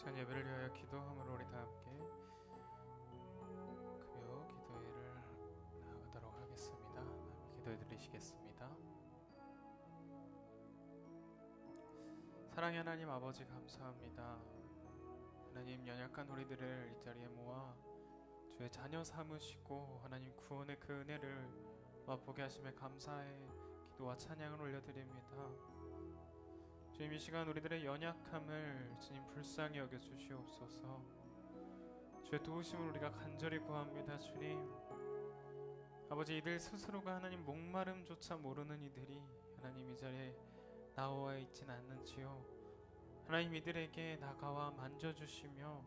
시간 예배를 위하여 기도함으로 우리 다 함께 금요 기도회를 나아가도록 하겠습니다. 기도해 드리시겠습니다. 사랑의 하나님 아버지 감사합니다. 하나님 연약한 우리들을 이 자리에 모아 주의 자녀 삼으시고 하나님 구원의 그 은혜를 맛보게 하심에 감사의 기도와 찬양을 올려드립니다. 주님, 이 시간 우리들의 연약함을 주님 불쌍히 여겨 주시옵소서. 주의 도우심을 우리가 간절히 구합니다. 주님, 아버지, 이들 스스로가 하나님 목마름조차 모르는 이들이 하나님 이 자리에 나와 있진 않는지요. 하나님, 이들에게 다가와 만져주시며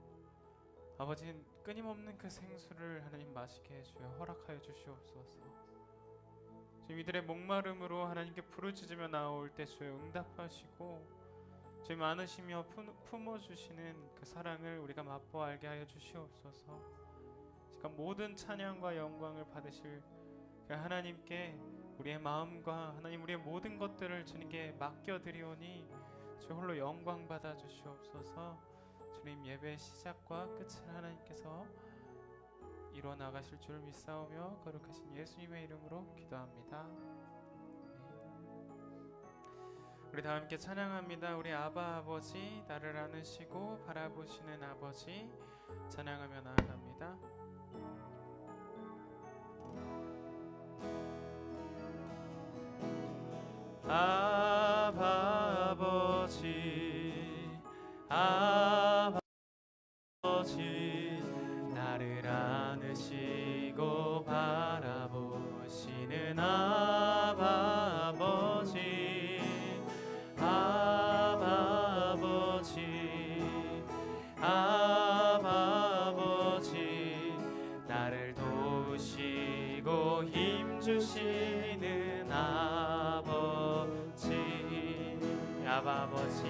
아버지 끊임없는 그 생수를 하나님 마시게 해주여 허락하여 주시옵소서. 주님, 이들의 목마름으로 하나님께 부르짖으며 나올 때 주여 응답하시고 주님 안으시며 품어주시는 그 사랑을 우리가 맛보아 알게 하여 주시옵소서. 지금 모든 찬양과 영광을 받으실 그 하나님께 우리의 마음과 하나님 우리의 모든 것들을 주님께 맡겨드리오니 주 홀로 영광 받아 주시옵소서. 주님, 예배의 시작과 끝을 하나님께서 이루어 나가실 줄 믿사오며 거룩하신 예수님의 이름으로 기도합니다. 우리 다 함께 찬양합니다. 우리 아바 아버지, 나를 안으시고 바라보시는 아버지, 찬양하며 나아갑니다. 아바 아버지, 아바 아버지, 나를 안으시고 바라보시는 아바 아버지, 아바 아버지, 아바 아버지, 나를 도우시고 힘주시는 아버지, 아바 아버지,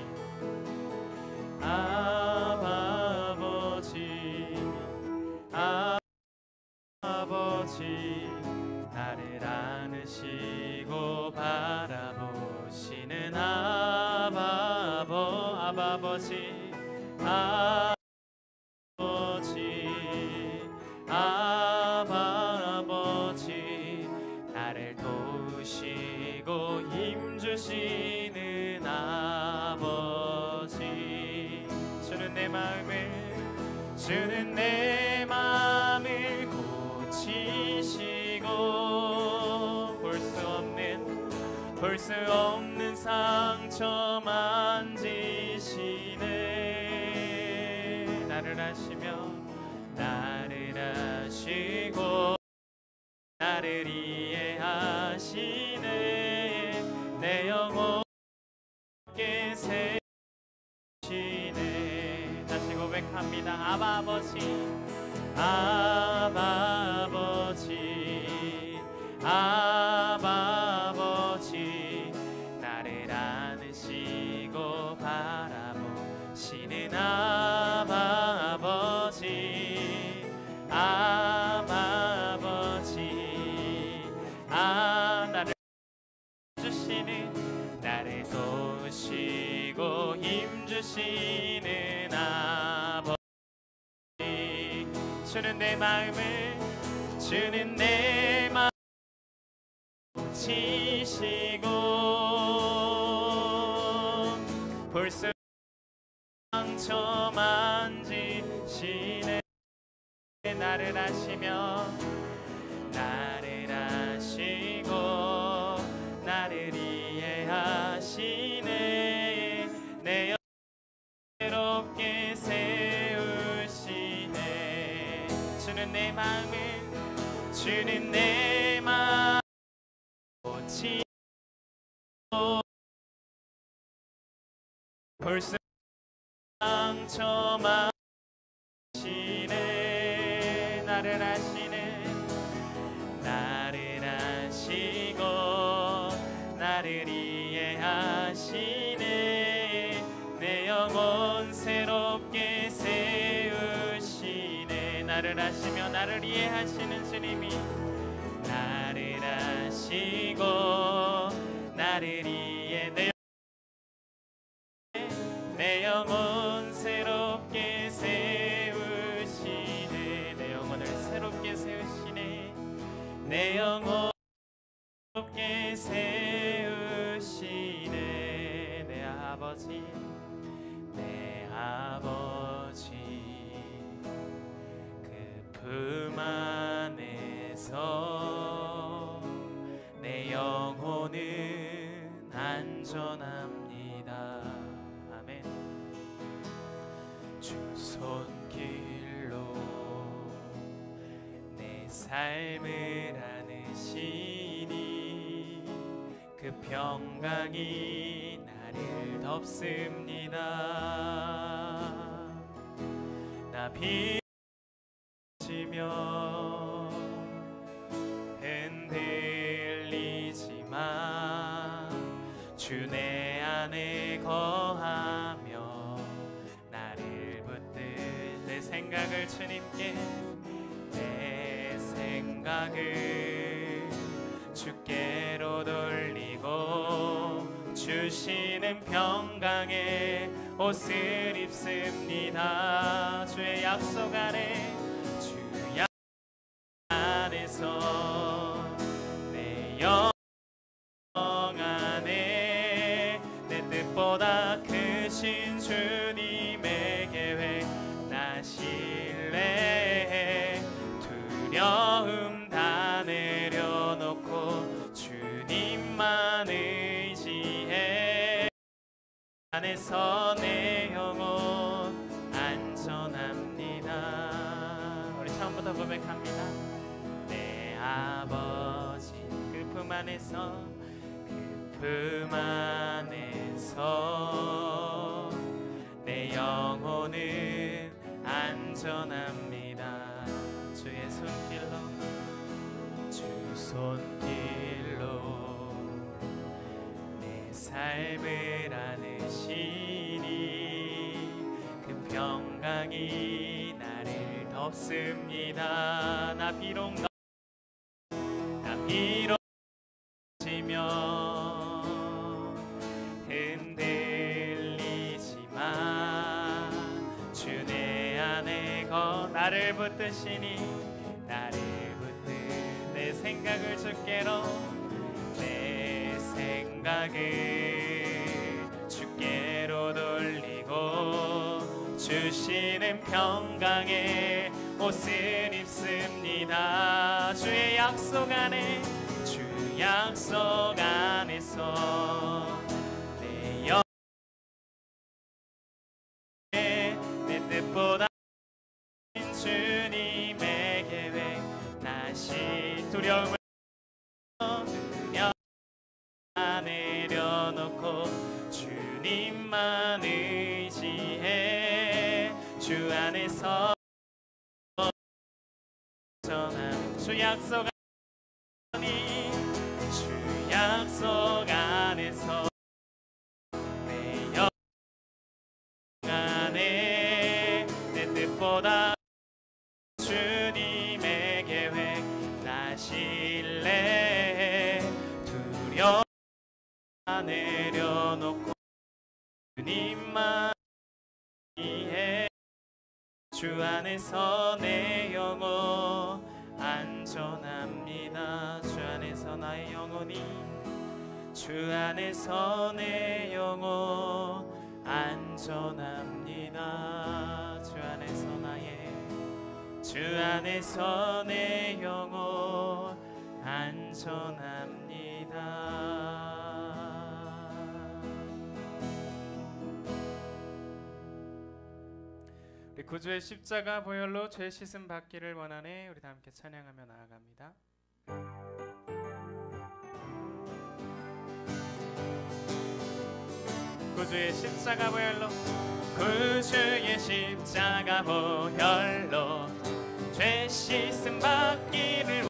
아바 아버지, 아버지, 나를 안으시고 바라보시는 아버지, 아버지, 아버지, 나를 도우시고 힘주시는 아버지. 주는 내 마음을 고치시고 볼 수 없는 상처 만지시네. 나를 아시고 나를 이해하시네. 내 영혼께 세우시네. 다시 고백합니다. 아바 아버지, 아바 아버지, 아바 아버지, 나를 안으시고 바라보시는 아바 아버지, 아바 아버지, 나를 주시는, 나를 도우시고 힘주시는 아버지. 주는 내 마음을 고치시고 볼 수 상처 만지시네. 나를 아시고 나를 이해하시네. 내 영롭게 세우시네. 주는 내 마음을 고치고 벌써 상처 마시네. 나를 아시고 나를 이해하시네. 내 영혼 새롭게 세우시네. 나를 아시며 나를 이해하시는 주님이 나를 아시고 나를 이해 내 영혼 새롭게 내 영혼 높게 세우시네. 내 아버지 그 품 안에서 내 영혼은 안전합니다. 아멘. 주 손길로 내 삶을 안으시니 그 평강이 나를 덮습니다. 나 비치며 흔들리지만 주 내 안에 거하며 나를 붙들 내 생각을 주님께 내 생각을 주께로 돌리고 주시는 평강의 옷을 입습니다. 주의 약속 안에 주 약속 안에서 내 영 안에 내 뜻보다 크신 주님의 계획 나 신뢰해 두려움 다 내려놓고 주님만 의지해 안에서 내 영혼 안전합니다. 우리 처음부터 고백합니다. 내 아버지 그 품 안에서 품 안에서 내 영혼은 안전합니다. 주의 손길로 주 손길로 내 삶을 안으시니 그 평강이 나를 덮습니다. 나 비록 지며 흔들리지만 주 내 안에 나를 붙드시니 나를 붙들 내 생각을 주께로 내 생각을 주께로 돌리고 주시는 평강의 옷을 입습니다. 주의 약속 안에 주 약속 안에서 내 영혼에 내 뜻보다 주님의 계획 다시 두려움을 내려놓고 주님만 의지해 주 안에서 전한 주 약속 주 약속 안에서 내 영혼 안에 내 뜻보다 주님의 계획 나 신뢰해 두려움 내려놓고 주님만 이해 주 안에서 내 영혼 안전합니다. 주 안에서 나의 영혼이 주 안에서 내 영혼 안전합니다. 주 안에서 내 영혼 안전합니다. 우리 구주의 십자가 보혈로 죄 씻음 받기를 원하네. 우리 다 함께 찬양하며 나아갑니다. 구주의 십자가 보혈로 구주의 십자가 보혈로 죄 씻음 받기를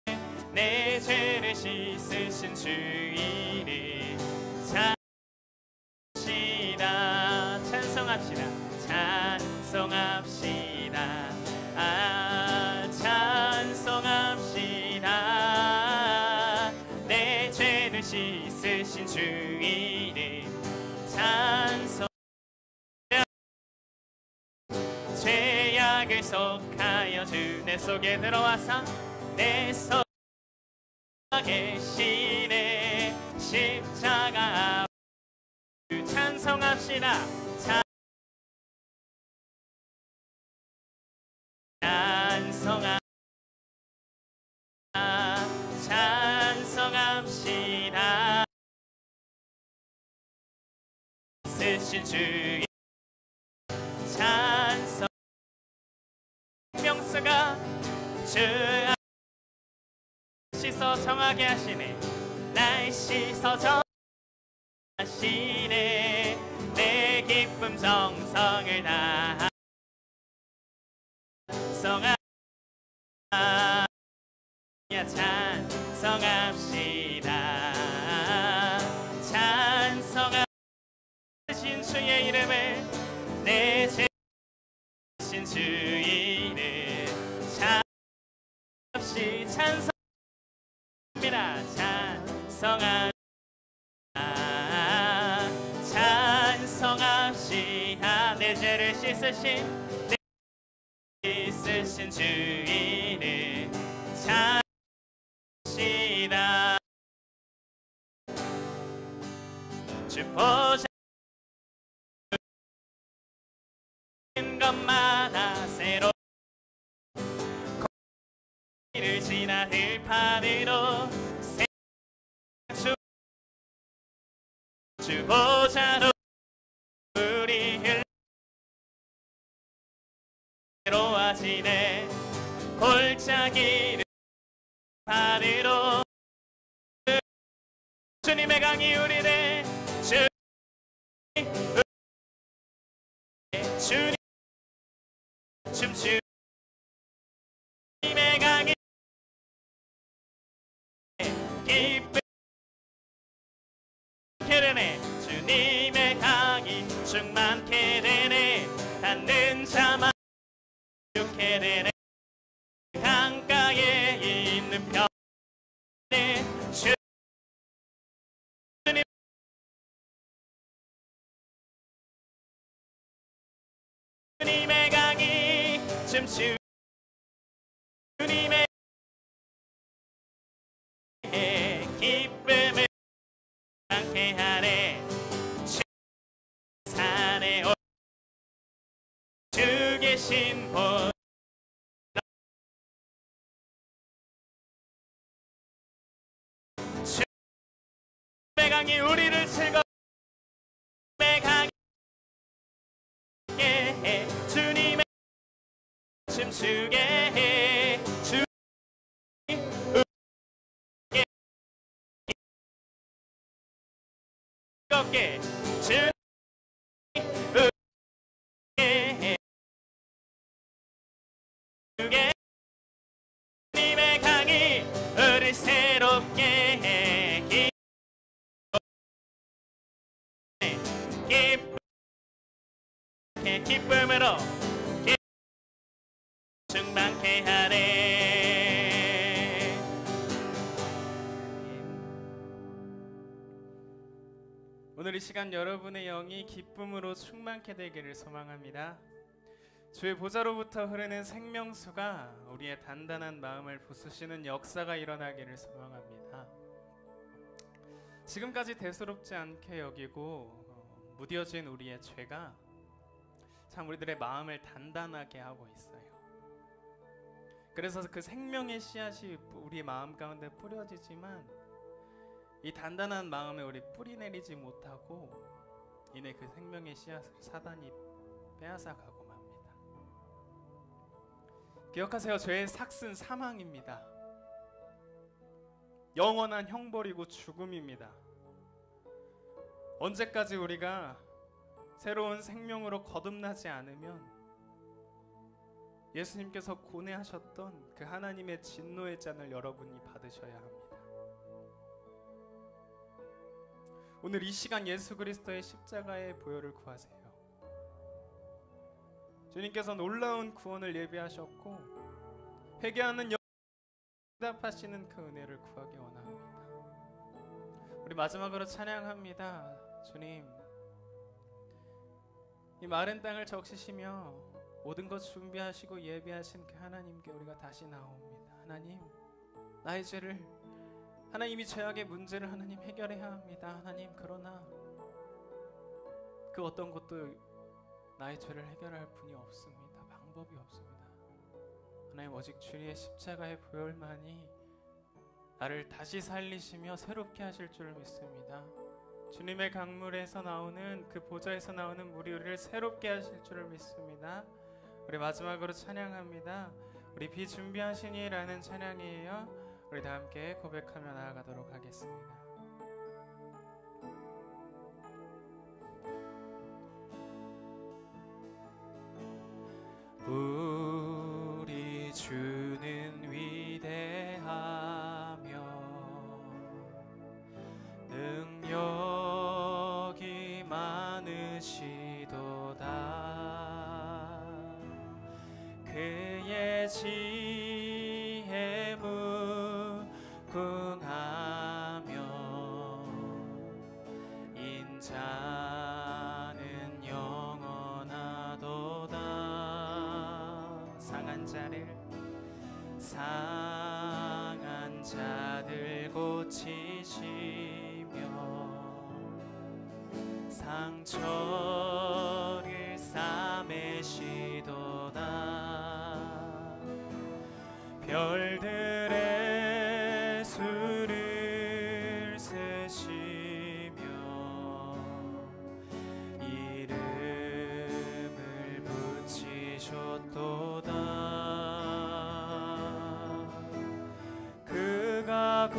원하네. 내 죄를 씻으신 주 이름 찬송합시다. 찬송합시다. 찬송합시다. 내 죄를 씻으신 주 이름 찬송. 죄악을 속하여 주 내 속에 들어와서 내 속 계시네. 십자가 찬송합시다. 찬송합시다. 쓰신 주의 찬송. 생명수가 주 씻어 정하게 하시네. 날 씻어 정하시네. 내 기쁨 정성을 다하 찬송합시다. 찬송하신 주의 이름을 내 죄신 주의 이름 없이 찬송합니다. 찬송합시다. 내 죄를 씻으신 주인을 찬송합시다. 주 보좌 것마다 새로 거리를 지나 들판으로 주 보좌로 우리 흘러지네. 골짜기를 판으로 주님의 강이 우리네. 주님 춤추 주님의 강이 기쁘게 되네. 주님의 강이 충만케 되네. 닿는 자만 죽게 되네. 강가에 있는 편에 주님 주님의 강이 춤추 주님의 기쁨을 함께 하네. 산에 주 계신 곳 주님의 강이 우리를 즐겁게 강에 해. 주님의 춤추게 해. 즐겁게 주님의 강이 우리 새롭게 해. 기쁨으로 충만케 하네. 오늘 이 시간 여러분의 영이 기쁨으로 충만케 되기를 소망합니다. 주의 보좌로부터 흐르는 생명수가 우리의 단단한 마음을 부수시는 역사가 일어나기를 소망합니다. 지금까지 대수롭지 않게 여기고 무뎌진 우리의 죄가 참 우리들의 마음을 단단하게 하고 있어요. 그래서 그 생명의 씨앗이 우리 마음 가운데 뿌려지지만 이 단단한 마음에 우리 뿌리내리지 못하고 이내 그 생명의 씨앗을 사단이 빼앗아가고 맙니다. 기억하세요. 죄의 삭은 사망입니다. 영원한 형벌이고 죽음입니다. 언제까지 우리가 새로운 생명으로 거듭나지 않으면 예수님께서 고뇌하셨던 그 하나님의 진노의 잔을 여러분이 받으셔야 합니다. 오늘 이 시간 예수 그리스도의 십자가의 보혈을 구하세요. 주님께서 놀라운 구원을 예비하셨고 회개하는 응답하시는 그 은혜를 구하기 원합니다. 우리 마지막으로 찬양합니다. 주님, 이 마른 땅을 적시시며 모든 것 준비하시고 예비하신 그 하나님께 우리가 다시 나옵니다. 하나님, 나의 죄를, 하나님이 죄악의 문제를 하나님 해결해야 합니다. 하나님, 그러나 그 어떤 것도 나의 죄를 해결할 분이 없습니다. 방법이 없습니다. 하나님, 오직 주의 십자가의 보혈만이 나를 다시 살리시며 새롭게 하실 줄 믿습니다. 주님의 강물에서 나오는 그 보좌에서 나오는 물이 우리를 새롭게 하실 줄 믿습니다. 우리 마지막으로 찬양합니다. 우리 비준비하시니라는 찬양이에요. 우리 다 함께 고백하며 나아가도록 하겠습니다. 우리 주는 위대하며 능력이 많으시도다. 그의 지혜 무궁하며 인자는 영원하도다. 상한 자들 고치시며 상처를 싸매시도다. 별들의 수를 세시며 이름을 붙이셨도다. 그가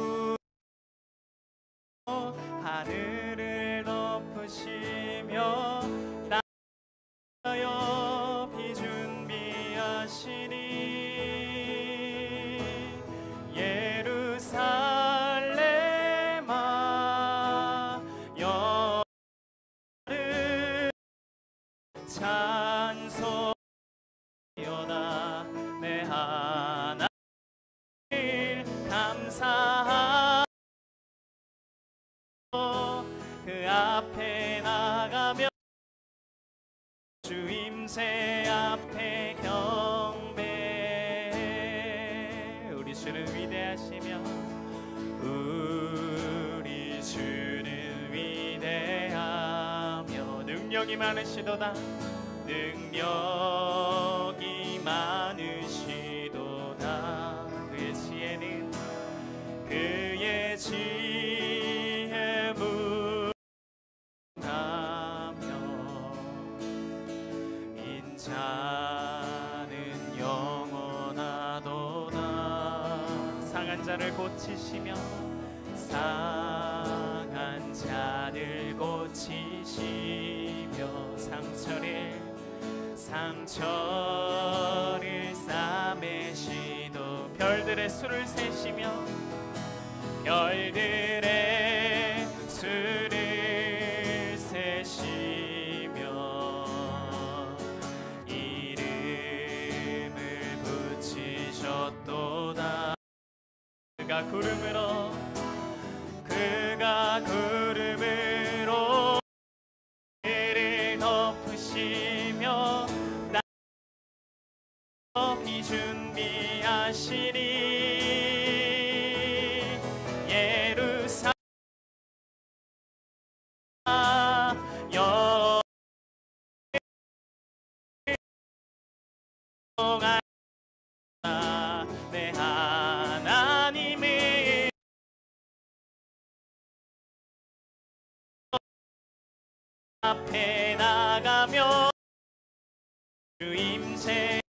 하늘을 덮으시며 나여 비준비하시니 예루살렘아 여를 찬송하여라. 내 하나님 감사하고 그 앞에 나가며 주임새 앞에 경배해. 우리 주는 위대하시며 우리 주는 위대하며 능력이 많으시도다. 능력이 많으시도다. 그의 지혜는 그의 지혜 무궁하며 인자는 영원하도다. 상한 자를 고치시며 상한 자를 고치시며 상처를 싸매시도 별들의 수를 세시며 별들의 수를 세시며 이름을 붙이셨도다. 그가 구름으로 그를 덮으시며 나 비준비하시니 예루살렘 영원하다. 내 하나님을 앞에 나가며 주임새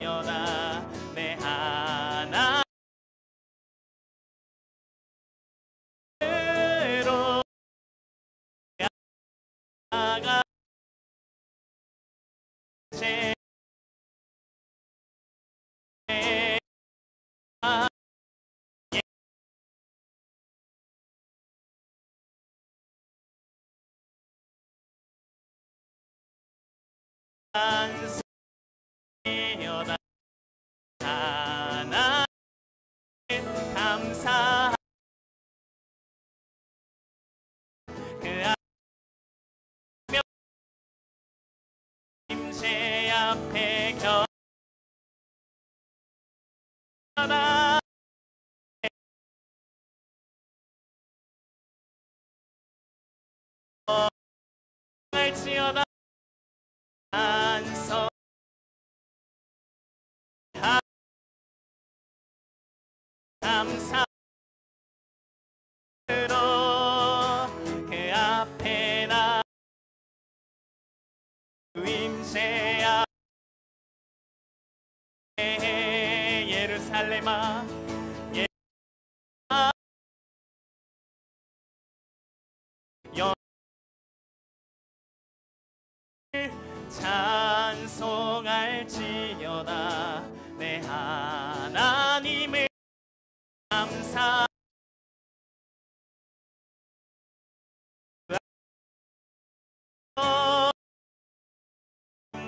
여다. 내 하나님으로 나가 제 안수여다. 앞에 겨다 할지어다 찬송 감사로 그 앞에 나 임재 앞에 예루살렘아 찬송할지어다 내 하나님을 감사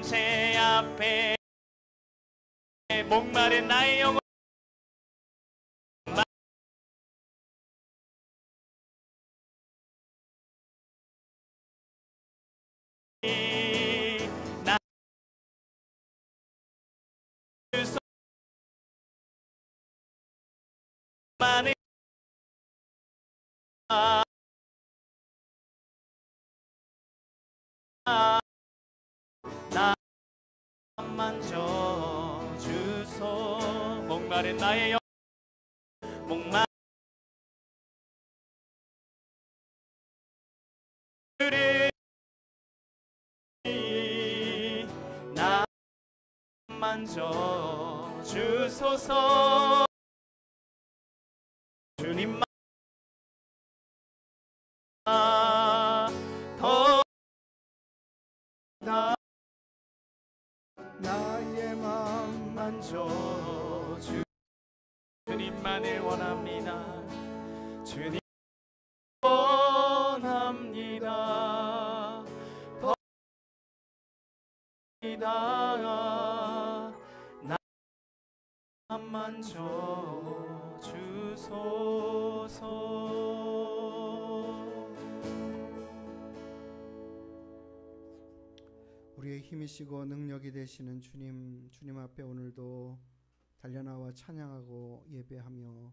제 앞에 목마른 나의 영혼 나 많은 나만 져주소 목마른 나의 영혼 목마른 나만 져주소서 주님만 더 나의 마음 만져주 주님만을 원합니다. 주님 원합니다. 나만 만져주소서. 우리의 힘이시고 능력이 되시는 주님 앞에 오늘도 달려나와 찬양하고 예배하며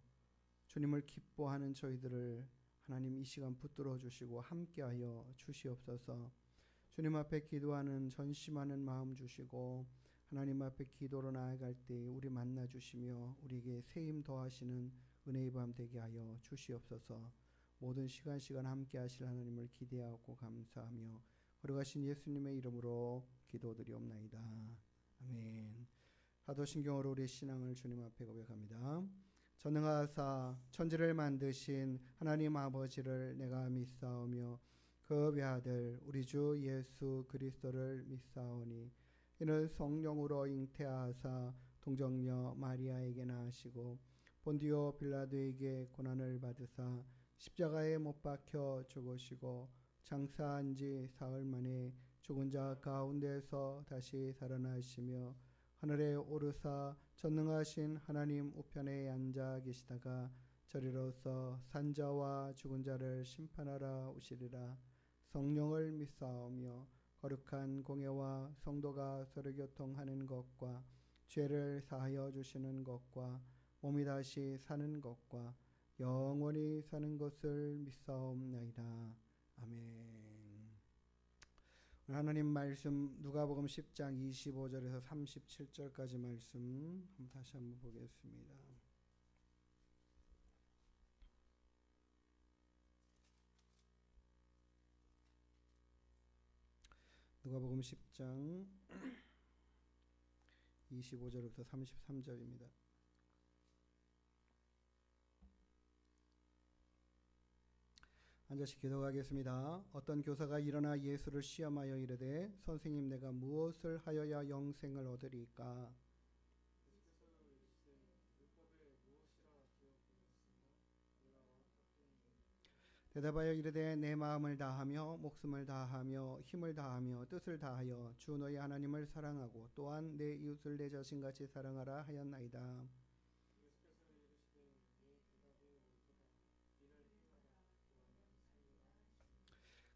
주님을 기뻐하는 저희들을 하나님 이 시간 붙들어 주시고 함께하여 주시옵소서. 주님 앞에 기도하는 전심하는 마음 주시고 하나님 앞에 기도로 나아갈 때 우리 만나 주시며 우리에게 세임 더하시는 은혜의 밤 되게 하여 주시옵소서. 모든 시간 함께 하실 하나님을 기대하고 감사하며 거룩하신 예수님의 이름으로 기도드리옵나이다. 아멘. 사도신경으로 우리 신앙을 주님 앞에 고백합니다. 전능하사 천지를 만드신 하나님 아버지를 내가 믿사오며 그 외아들 우리 주 예수 그리스도를 믿사오니 이는 성령으로 잉태하사 동정녀 마리아에게 나시고 본디오 빌라도에게 고난을 받으사 십자가에 못 박혀 죽으시고 장사한 지 사흘 만에 죽은 자 가운데서 다시 살아나시며 하늘에 오르사 전능하신 하나님 우편에 앉아 계시다가 저리로서 산자와 죽은 자를 심판하러 오시리라. 성령을 믿사오며 거룩한 공예와 성도가 서로 교통하는 것과 죄를 사하여 주시는 것과 몸이 다시 사는 것과 영원히 사는 것을 믿사옵나이다. 아멘. 하나님 말씀 누가복음 10장 25절에서 37절까지 말씀 다시 한번 보겠습니다. 누가복음 10장 25절부터 33절입니다. 앉아서 기도하겠습니다. 어떤 교사가 일어나 예수를 시험하여 이르되 선생님 내가 무엇을 하여야 영생을 얻으리까? 대답하여 이르되 내 마음을 다하며 목숨을 다하며 힘을 다하며 뜻을 다하여 주 너희 하나님을 사랑하고 또한 내 이웃을 내 자신같이 사랑하라 하였나이다.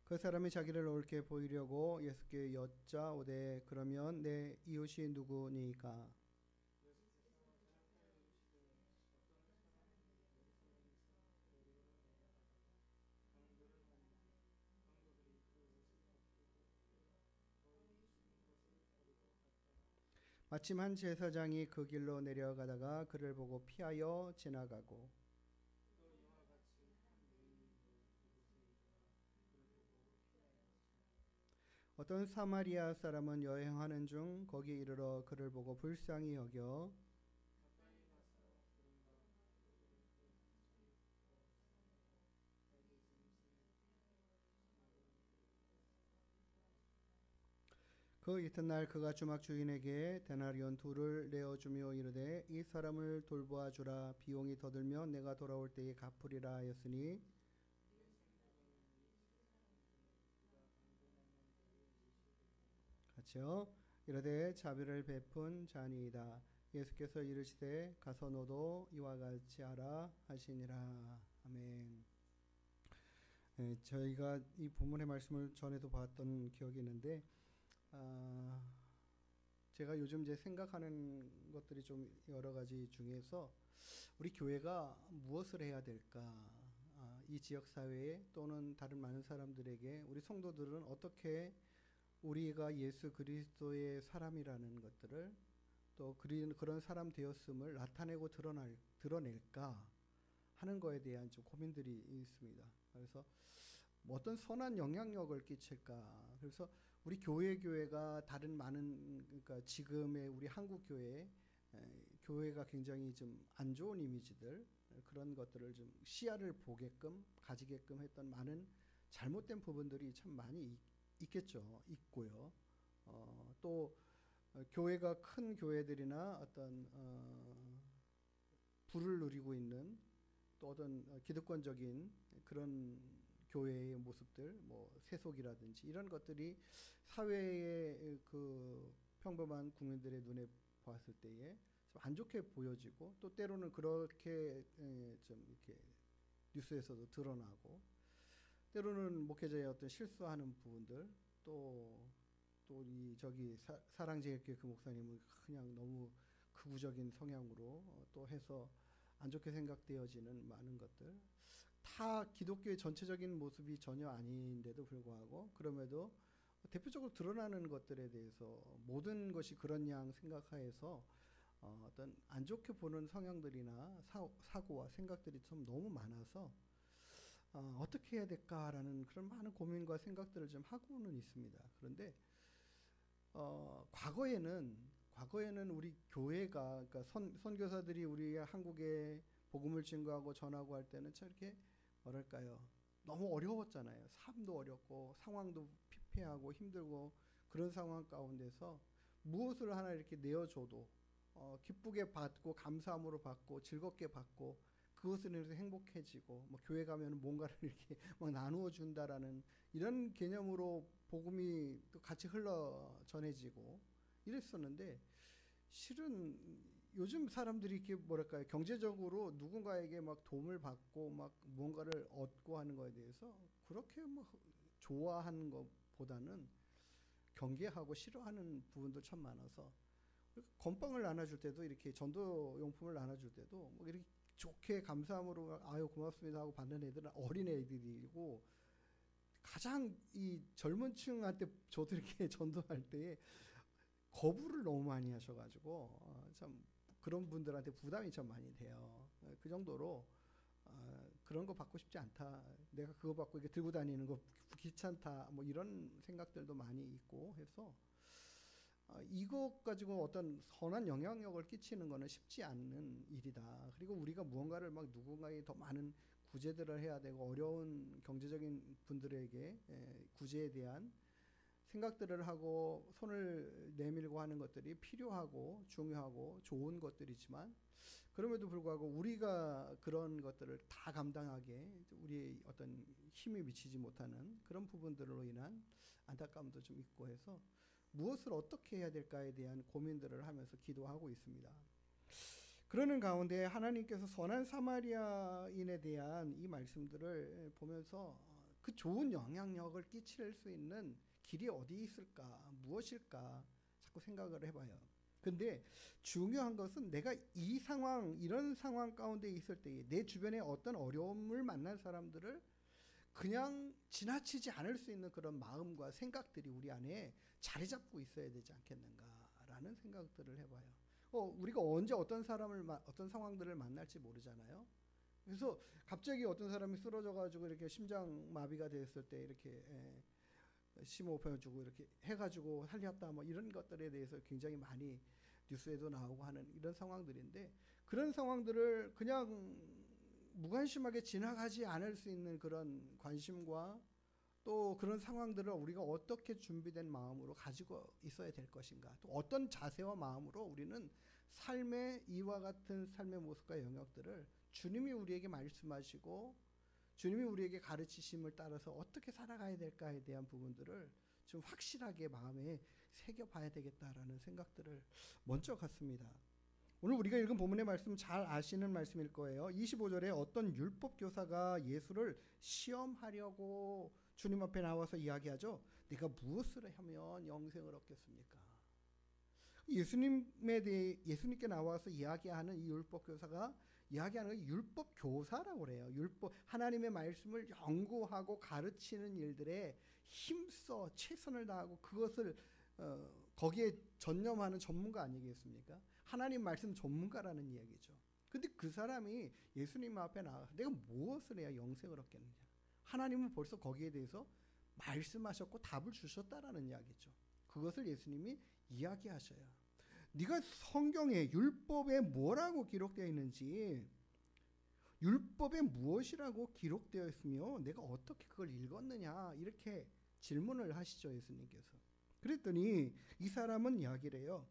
그 사람이 자기를 옳게 보이려고 예수께 여짜오되 그러면 내 이웃이 누구니까? 마침 한 제사장이 그 길로 내려가다가 그를 보고 피하여 지나가고 어떤 사마리아 사람은 여행하는 중 거기 이르러 그를 보고 불쌍히 여겨 그 이튿날 그가 주막 주인에게 데나리온 둘을 내어주며 이르되 이 사람을 돌보아 주라 비용이 더 들면 내가 돌아올 때에 갚으리라 하였으니 같이요. 이르되 자비를 베푼 자니이다. 예수께서 이르시되 가서 너도 이와 같이 하라 하시니라. 아멘. 저희가 이 본문의 말씀을 전에도 봤던 기억이 있는데 제가 요즘 이제 생각하는 것들이 좀 여러 가지 중에서 우리 교회가 무엇을 해야 될까? 이 지역 사회에 또는 다른 많은 사람들에게 우리 성도들은 어떻게 우리가 예수 그리스도의 사람이라는 것들을 또 그런 사람 되었음을 나타내고 드러낼까 하는 거에 대한 좀 고민들이 있습니다. 그래서 어떤 선한 영향력을 끼칠까? 그래서 우리 교회가 다른 많은 그러니까 지금의 우리 한국 교회가 굉장히 좀 안 좋은 이미지들 그런 것들을 좀 시야를 보게끔 가지게끔 했던 많은 잘못된 부분들이 참 많이 있고요. 또 교회가 큰 교회들이나 어떤 부를 누리고 있는 또 어떤 기득권적인 그런 교회의 모습들, 뭐 세속이라든지 이런 것들이 사회의 그 평범한 국민들의 눈에 보았을 때에 좀 안 좋게 보여지고 또 때로는 그렇게 좀 이렇게 뉴스에서도 드러나고 때로는 목회자의 어떤 실수하는 부분들 또 이 저기 사랑제일교회 그 목사님은 그냥 너무 극우적인 성향으로 또 해서 안 좋게 생각되어지는 많은 것들 다 기독교의 전체적인 모습이 전혀 아닌데도 불구하고 그럼에도 대표적으로 드러나는 것들에 대해서 모든 것이 그런 양 생각하에서 어떤 안 좋게 보는 성향들이나 사고와 생각들이 좀 너무 많아서 어떻게 해야 될까라는 그런 많은 고민과 생각들을 좀 하고는 있습니다. 그런데 과거에는 우리 교회가 그러니까 선교사들이 우리 한국에 복음을 증거하고 전하고 할 때는 참 이렇게 뭐랄까요? 너무 어려웠잖아요. 삶도 어렵고 상황도 피폐하고 힘들고 그런 상황 가운데서 무엇을 하나 이렇게 내어줘도 기쁘게 받고 감사함으로 받고 즐겁게 받고 그것을 인해서 행복해지고 뭐 교회 가면 뭔가를 이렇게 막 나누어 준다라는 이런 개념으로 복음이 또 같이 흘러 전해지고 이랬었는데 실은 요즘 사람들이 이렇게 뭐랄까요 경제적으로 누군가에게 막 도움을 받고 막 뭔가를 얻고 하는 거에 대해서 그렇게 뭐 좋아하는 것보다는 경계하고 싫어하는 부분도 참 많아서 건빵을 나눠줄 때도 이렇게 전도용품을 나눠줄 때도 뭐 이렇게 좋게 감사함으로 아유 고맙습니다 하고 받는 애들은 어린 애들이고 가장 이 젊은 층한테 저도 이렇게 전도할 때에 거부를 너무 많이 하셔가지고 참 그런 분들한테 부담이 참 많이 돼요. 그 정도로 그런 거 받고 싶지 않다. 내가 그거 받고 이렇게 들고 다니는 거 귀찮다. 뭐 이런 생각들도 많이 있고 해서 이것 가지고 어떤 선한 영향력을 끼치는 거는 쉽지 않은 일이다. 그리고 우리가 무언가를 막 누군가에 더 많은 구제들을 해야 되고 어려운 경제적인 분들에게 구제에 대한 생각들을 하고 손을 내밀고 하는 것들이 필요하고 중요하고 좋은 것들이지만 그럼에도 불구하고 우리가 그런 것들을 다 감당하게 우리의 어떤 힘이 미치지 못하는 그런 부분들로 인한 안타까움도 좀 있고 해서 무엇을 어떻게 해야 될까에 대한 고민들을 하면서 기도하고 있습니다. 그러는 가운데 하나님께서 선한 사마리아인에 대한 이 말씀들을 보면서 그 좋은 영향력을 끼칠 수 있는 길이 어디 있을까? 무엇일까? 자꾸 생각을 해봐요. 근데 중요한 것은 내가 이 상황, 이런 상황 가운데 있을 때에 내 주변에 어떤 어려움을 만날 사람들을 그냥 지나치지 않을 수 있는 그런 마음과 생각들이 우리 안에 자리 잡고 있어야 되지 않겠는가라는 생각들을 해봐요. 우리가 언제 어떤 상황들을 만날지 모르잖아요. 그래서 갑자기 어떤 사람이 쓰러져가지고 이렇게 심장 마비가 됐을 때 이렇게 심호흡해주고 이렇게 해가지고 살렸다 뭐 이런 것들에 대해서 굉장히 많이 뉴스에도 나오고 하는 이런 상황들인데, 그런 상황들을 그냥 무관심하게 지나가지 않을 수 있는 그런 관심과 또 그런 상황들을 우리가 어떻게 준비된 마음으로 가지고 있어야 될 것인가, 또 어떤 자세와 마음으로 우리는 삶의 이와 같은 삶의 모습과 영역들을 주님이 우리에게 말씀하시고 주님이 우리에게 가르치심을 따라서 어떻게 살아가야 될까에 대한 부분들을 좀 확실하게 마음에 새겨봐야 되겠다라는 생각들을 먼저 갖습니다. 오늘 우리가 읽은 본문의 말씀 잘 아시는 말씀일 거예요. 25절에 어떤 율법 교사가 예수를 시험하려고 주님 앞에 나와서 이야기하죠. 네가 무엇을 하면 영생을 얻겠습니까? 예수님께 나와서 이야기하는 이 율법 교사가 이야기하는 건 율법 교사라고 그래요. 하나님의 말씀을 연구하고 가르치는 일들에 힘써 최선을 다하고 그것을 거기에 전념하는 전문가 아니겠습니까? 하나님 말씀 전문가라는 이야기죠. 근데 그 사람이 예수님 앞에 나가 내가 무엇을 해야 영생을 얻겠느냐? 하나님은 벌써 거기에 대해서 말씀하셨고 답을 주셨다라는 이야기죠. 그것을 예수님이 이야기하셔요. 네가 성경에 율법에 뭐라고 기록되어 있는지, 율법에 무엇이라고 기록되어 있으며 내가 어떻게 그걸 읽었느냐, 이렇게 질문을 하시죠, 예수님께서. 그랬더니 이 사람은 이야기를 해요.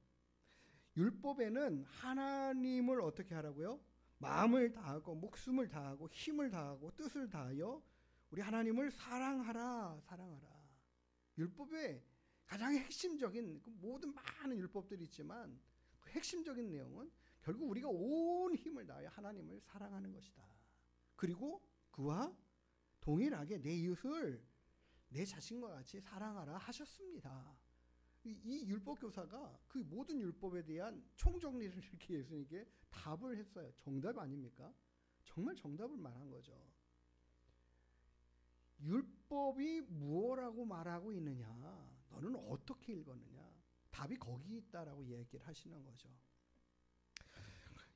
율법에는 하나님을 어떻게 하라고요? 마음을 다하고 목숨을 다하고 힘을 다하고 뜻을 다하여 우리 하나님을 사랑하라. 율법의 가장 핵심적인, 모든 많은 율법들이 있지만 그 핵심적인 내용은 결국 우리가 온 힘을 다하여 하나님을 사랑하는 것이다. 그리고 그와 동일하게 내 이웃을 내 자신과 같이 사랑하라 하셨습니다. 이 율법 교사가 그 모든 율법에 대한 총정리를 이렇게 예수님께 답을 했어요. 정답 아닙니까? 정말 정답을 말한 거죠. 율법이 무엇라고 말하고 있느냐? 너는 어떻게 읽었느냐? 답이 거기 있다라고 얘기를 하시는 거죠.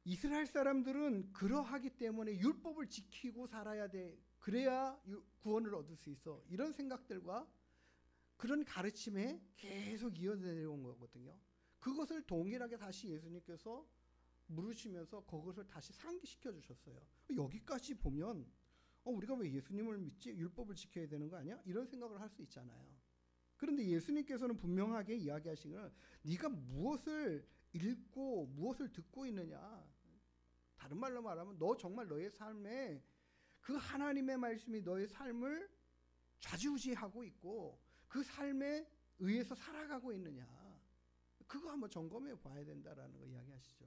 이스라엘 사람들은 그러하기 때문에 율법을 지키고 살아야 돼. 그래야 구원을 얻을 수 있어. 이런 생각들과 그런 가르침에 계속 이어내려온 거거든요. 그것을 동일하게 다시 예수님께서 물으시면서 그것을 다시 상기시켜 주셨어요. 여기까지 보면 우리가 왜 예수님을 믿지? 율법을 지켜야 되는 거 아니야? 이런 생각을 할 수 있잖아요. 그런데 예수님께서는 분명하게 이야기하신 건 네가 무엇을 읽고 무엇을 듣고 있느냐. 다른 말로 말하면 너 정말 너의 삶에 그 하나님의 말씀이 너의 삶을 좌지우지하고 있고 그 삶에 의해서 살아가고 있느냐. 그거 한번 점검해 봐야 된다라는 거 이야기하시죠.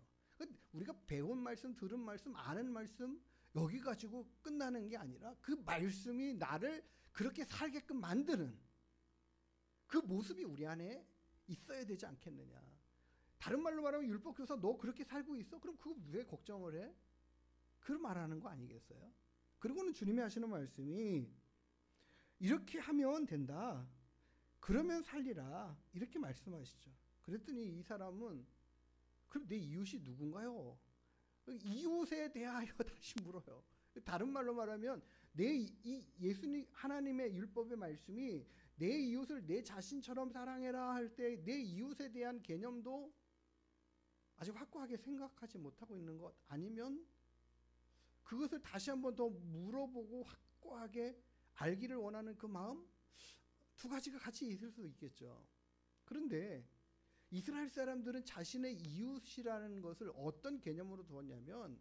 우리가 배운 말씀, 들은 말씀, 아는 말씀 여기 가지고 끝나는 게 아니라 그 말씀이 나를 그렇게 살게끔 만드는 그 모습이 우리 안에 있어야 되지 않겠느냐. 다른 말로 말하면 율법 교사 너 그렇게 살고 있어? 그럼 그거 왜 걱정을 해? 그걸 말하는 거 아니겠어요? 그리고는 주님이 하시는 말씀이 이렇게 하면 된다. 그러면 살리라. 이렇게 말씀하시죠. 그랬더니 이 사람은 그럼 내 이웃이 누군가요? 이웃에 대하여 다시 물어요. 다른 말로 말하면 예수님 하나님의 율법의 말씀이 내 이웃을 내 자신처럼 사랑해라 할 때 내 이웃에 대한 개념도 아직 확고하게 생각하지 못하고 있는 것 아니면 그것을 다시 한번 더 물어보고 확고하게 알기를 원하는 그 마음, 두 가지가 같이 있을 수 있겠죠. 그런데 이스라엘 사람들은 자신의 이웃이라는 것을 어떤 개념으로 두었냐면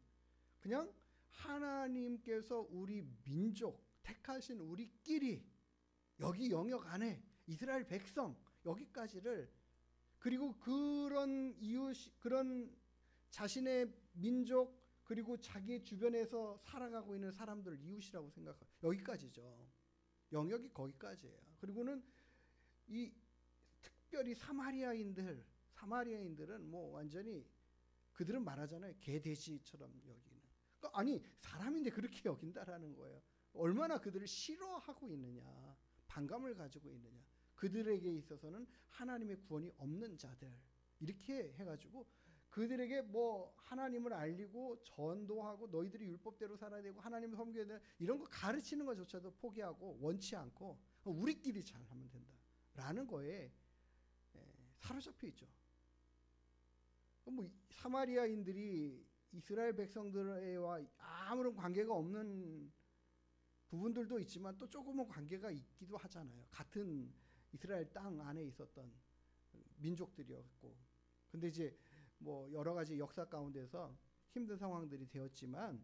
그냥 하나님께서 우리 민족 택하신 우리끼리 여기 영역 안에 이스라엘 백성 여기까지를 그리고 그런 이웃 그런 자신의 민족 그리고 자기 주변에서 살아가고 있는 사람들 이웃이라고 생각하고 여기까지죠. 영역이 거기까지예요. 그리고는 이 특별히 사마리아인들은 뭐 완전히 그들은 말하잖아요. 개돼지처럼 여기는. 그러니까 아니 사람인데 그렇게 여긴다라는 거예요. 얼마나 그들을 싫어하고 있느냐, 반감을 가지고 있느냐. 그들에게 있어서는 하나님의 구원이 없는 자들 이렇게 해가지고 그들에게 뭐 하나님을 알리고 전도하고 너희들이 율법대로 살아야 되고 하나님을 섬겨야 되는 이런 거 가르치는 것조차도 포기하고 원치 않고 우리끼리 잘하면 된다라는 거에 사로잡혀 있죠. 뭐 사마리아인들이 이스라엘 백성들과 아무런 관계가 없는 부분들도 있지만 또 조금은 관계가 있기도 하잖아요. 같은 이스라엘 땅 안에 있었던 민족들이었고, 근데 이제 뭐 여러 가지 역사 가운데서 힘든 상황들이 되었지만,